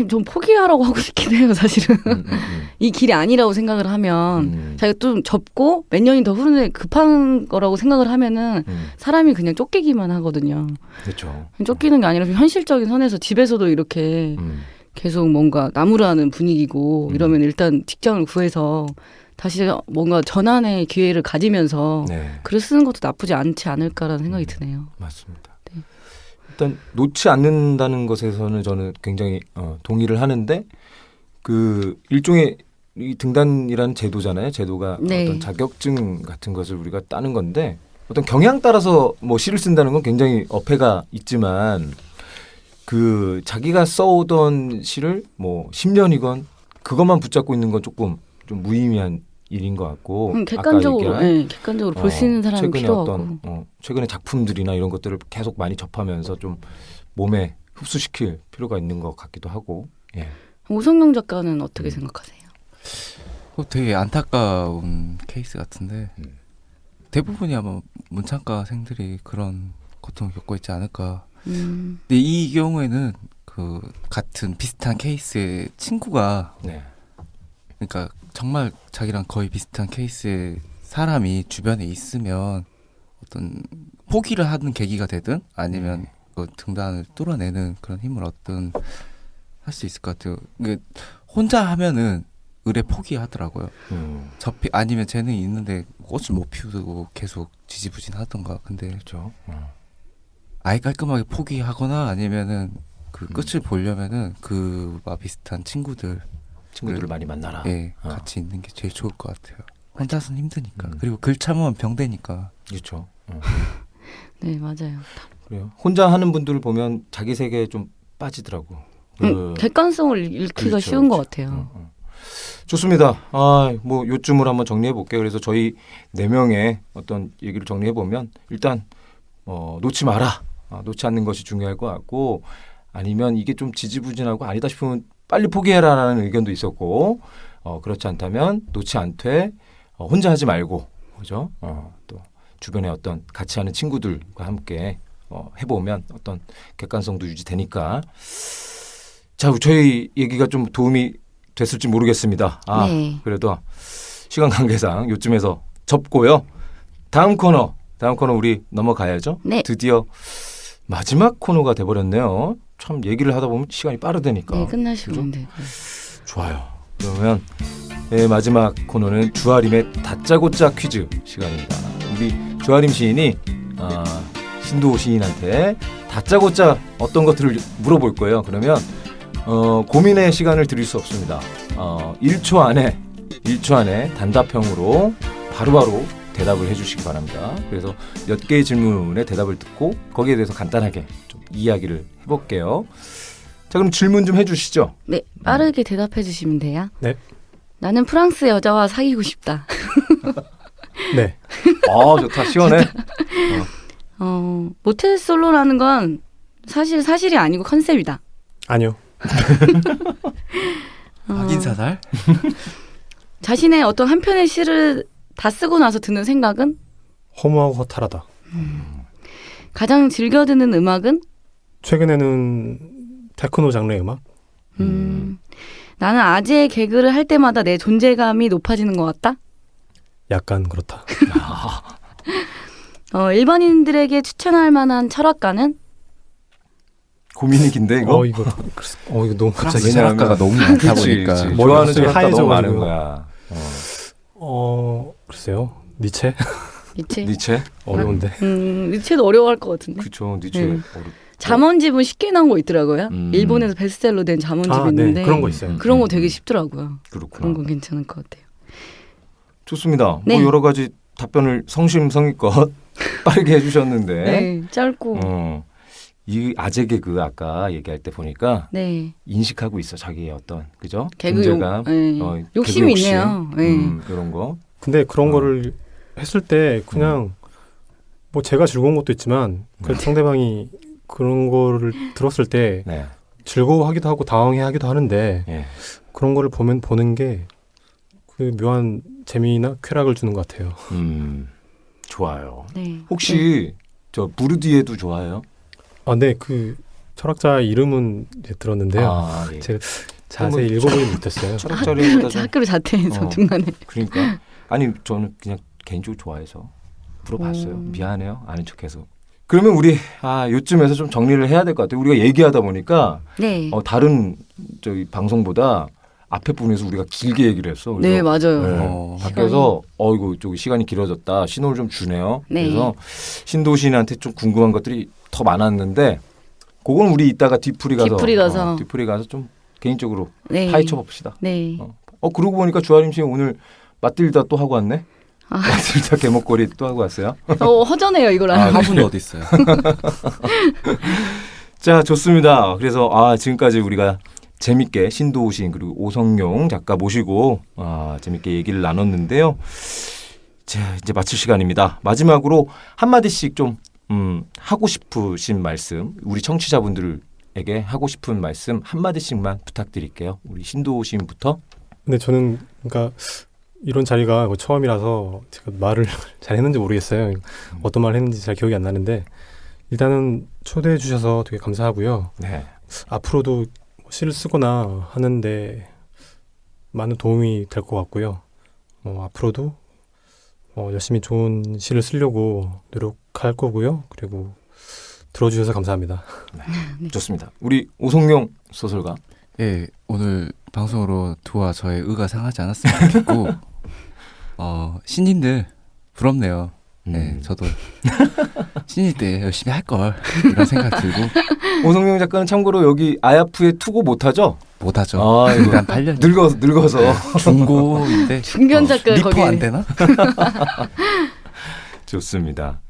좀 포기하라고 하고 싶긴 해요, 사실은. 이 길이 아니라고 생각을 하면 자기가 좀 접고 몇 년이 더 흐르는데 급한 거라고 생각을 하면은 사람이 그냥 쫓기기만 하거든요. 그렇죠. 쫓기는 게 아니라 좀 현실적인 선에서 집에서도 이렇게 계속 뭔가 나무라는 분위기고 이러면 일단 직장을 구해서 다시 뭔가 전환의 기회를 가지면서 글을 쓰는 것도 나쁘지 않지 않을까라는 생각이 드네요. 맞습니다. 네. 일단 놓지 않는다는 것에서는 저는 굉장히 동의를 하는데 그 일종의 이 등단이라는 제도잖아요. 제도가 어떤 자격증 같은 것을 우리가 따는 건데 어떤 경향 따라서 뭐 시를 쓴다는 건 굉장히 어폐가 있지만 그 자기가 써오던 시를 뭐 10년이건 그것만 붙잡고 있는 건 조금 좀 무의미한 일인 것 같고 객관적으로 볼 수 있는 사람이 최근에 필요하고 어떤 최근에 작품들이나 이런 것들을 계속 많이 접하면서 좀 몸에 흡수시킬 필요가 있는 것 같기도 하고. 예. 오성룡 작가는 어떻게 생각하세요? 되게 안타까운 케이스 같은데 대부분이 아마 문창과생들이 그런 고통을 겪고 있지 않을까. 근데 이 경우에는 그 같은 비슷한 케이스의 친구가 네. 그러니까 정말 자기랑 거의 비슷한 케이스의 사람이 주변에 있으면 어떤 포기를 하는 계기가 되든 아니면 그 등단을 뚫어내는 그런 힘을 얻든 할 수 있을 것 같아요. 혼자 하면은 의뢰 포기하더라고요. 아니면 재능이 있는데 꽃을 못 피우고 계속 지지부진하던가. 근데 그렇죠. 아예 깔끔하게 포기하거나 아니면은 그 끝을 보려면은 그와 비슷한 친구들을 많이 만나라. 예, 같이 있는 게 제일 좋을 것 같아요. 혼자서는 힘드니까. 그리고 글 참으면 병되니까. 그렇죠. 네, 맞아요. 그래요. 혼자 하는 분들을 보면 자기 세계에 좀 빠지더라고. 객관성을 잃기가 그렇죠, 쉬운 것 그렇죠. 같아요. 좋습니다. 뭐 요쯤을 한번 정리해 볼게요. 그래서 저희 4명의 어떤 얘기를 정리해 보면 일단 놓지 마라. 놓지 않는 것이 중요할 것 같고 아니면 이게 좀 지지부진하고 아니다 싶으면 빨리 포기해라라는 의견도 있었고 그렇지 않다면 놓지 않되 혼자 하지 말고 그죠? 또 주변에 어떤 같이 하는 친구들과 함께 해보면 어떤 객관성도 유지되니까 자 저희 얘기가 좀 도움이 됐을지 모르겠습니다. 네. 그래도 시간 관계상 요쯤에서 접고요. 다음 코너 우리 넘어가야죠. 네. 드디어 마지막 코너가 돼버렸네요. 참 얘기를 하다 보면 시간이 빠르다니까. 네, 끝나시면 돼요. 좋아요. 그러면 마지막 코너는 주아림의 다짜고짜 퀴즈 시간입니다. 우리 주아림 시인이 신도 시인한테 다짜고짜 어떤 것들을 물어볼 거예요. 그러면 고민의 시간을 드릴 수 없습니다. 1초 안에 단답형으로 바로바로 대답을 해주시기 바랍니다. 그래서 몇 개의 질문에 대답을 듣고 거기에 대해서 간단하게 좀 이야기를 해볼게요. 자, 그럼 질문 좀 해주시죠. 네, 빠르게 대답해 주시면 돼요. 네. 나는 프랑스 여자와 사귀고 싶다. 네. 좋다. 시원해. 모태솔로라는 건 사실이 아니고 컨셉이다. 아니요. 확인사살? 자신의 어떤 한 편의 시를 다 쓰고 나서 드는 생각은? 허무하고 허탈하다. 가장 즐겨 듣는 음악은? 최근에는 테크노 장르의 음악? 나는 아재 개그를 할 때마다 내 존재감이 높아지는 것 같다? 약간 그렇다. 일반인들에게 추천할 만한 철학가는? 고민이 긴데 이거? 이거 너무 갑자기 프랑스 철학가가 너무 많다 보니까 좋아하는 철학가 너무 하얘져가지고. 많은 거야. 글쎄요. 니체? 니체? 어려운데. 니체도 어려워할 것 같은데. 그렇죠. 니체. 잠언집은 쉽게 나온 거 있더라고요. 일본에서 베스트셀러 된 잠언집이 있는데 네. 그런 거 있어요. 그런 거 되게 쉽더라고요. 그렇구나. 그런 건 괜찮을 것 같아요. 좋습니다. 네. 뭐 여러 가지 답변을 성심성의껏 빠르게 해주셨는데 네, 짧고. 이 아재 개그 아까 얘기할 때 보니까 네. 인식하고 있어 자기의 어떤 그죠? 개그 존재감, 네. 욕심이 개그 욕심, 있네요. 네. 이런 거. 근데 그런 거를 했을 때 그냥 뭐 제가 즐거운 것도 있지만 그 상대방이 그런 거를 들었을 때 네. 즐거워하기도 하고 당황해하기도 하는데 예. 그런 거를 보는 게 그 묘한 재미나 쾌락을 주는 것 같아요. 좋아요. 네. 혹시 저 부르디에도 좋아해요? 네, 그 철학자 이름은 이제 들었는데요. 예. 제가 자세히 읽어보지 못했어요. 철학자리보다 좀 학교를 자퇴해서 중간에. 그러니까 아니 저는 그냥 개인적으로 좋아해서 물어봤어요. 미안해요. 아는 척해서. 그러면 우리 요쯤에서 좀 정리를 해야 될 것 같아요. 우리가 얘기하다 보니까 네. 다른 저희 방송보다 앞에 부분에서 우리가 길게 얘기를 했어. 그래서 네, 맞아요. 밖에서 이거 저기 시간이 길어졌다. 신호를 좀 주네요. 네. 그래서 신도 시인한테 좀 궁금한 것들이 더 많았는데 그건 우리 이따가 뒤풀이 가서 좀 개인적으로 네. 파헤쳐 봅시다. 네. 그러고 보니까 주아림 씨 오늘 맞들다 또 하고 왔네. 맞들다 개목걸이 또 하고 왔어요. 허전해요 이거랑. 화분이 어디 있어요? 자, 좋습니다. 그래서 지금까지 우리가 재밌게 신도우 시인 그리고 오성룡 작가 모시고 재밌게 얘기를 나눴는데요. 자, 이제 마칠 시간입니다. 마지막으로 한마디씩 좀 하고 싶으신 말씀, 우리 청취자분들에게 하고 싶은 말씀 한마디씩만 부탁드릴게요. 우리 신도우 시인부터. 근데 저는 그러니까 이런 자리가 처음이라서 제가 말을 잘 했는지 모르겠어요. 어떤 말을 했는지 잘 기억이 안 나는데 일단은 초대해 주셔서 되게 감사하고요. 네. 앞으로도 시를 쓰거나 하는데 많은 도움이 될 것 같고요. 앞으로도 열심히 좋은 시를 쓰려고 노력할 거고요. 그리고 들어주셔서 감사합니다. 네. 좋습니다. 우리 오성룡 소설가. 예, 오늘 방송으로 두와 저의 의가 상하지 않았으면 좋겠고 신인들 부럽네요. 네, 저도 신인 때 열심히 할 걸 이런 생각 들고. 오성룡 작가는 참고로 여기 아야프에 투고 못하죠? 못하죠. 한 8년 늙어서 중고인데 중견 작가 리퍼 거기 안 되나? 좋습니다.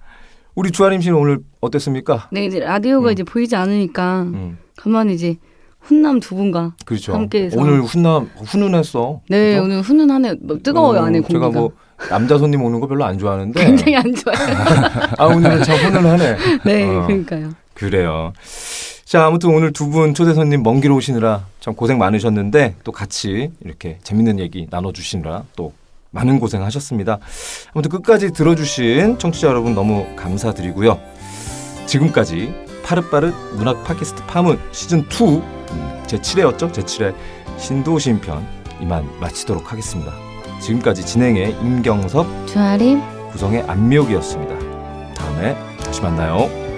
우리 주아림 씨는 오늘 어땠습니까? 네, 이제 라디오가 이제 보이지 않으니까 가만히 이제 훈남 두 분과 그렇죠. 함께해서 오늘 훈훈했어. 네, 그죠? 오늘 훈훈하네. 뜨거워요 안에 공기가. 제가 뭐 남자 손님 오는 거 별로 안 좋아하는데 굉장히 안 좋아요. 오늘은 참 훈훈하네. 네, 그러니까요. 그래요. 자, 아무튼 오늘 두 분 초대 손님 먼 길 오시느라 참 고생 많으셨는데 또 같이 이렇게 재밌는 얘기 나눠주시느라 또 많은 고생하셨습니다. 아무튼 끝까지 들어주신 청취자 여러분 너무 감사드리고요. 지금까지 파릇파릇 문학 팟캐스트 파문 시즌2 제7회였죠? 제7회 신도우 시인 편 이만 마치도록 하겠습니다. 지금까지 진행의 임경섭, 주아림, 구성의 안미옥이었습니다. 다음에 다시 만나요.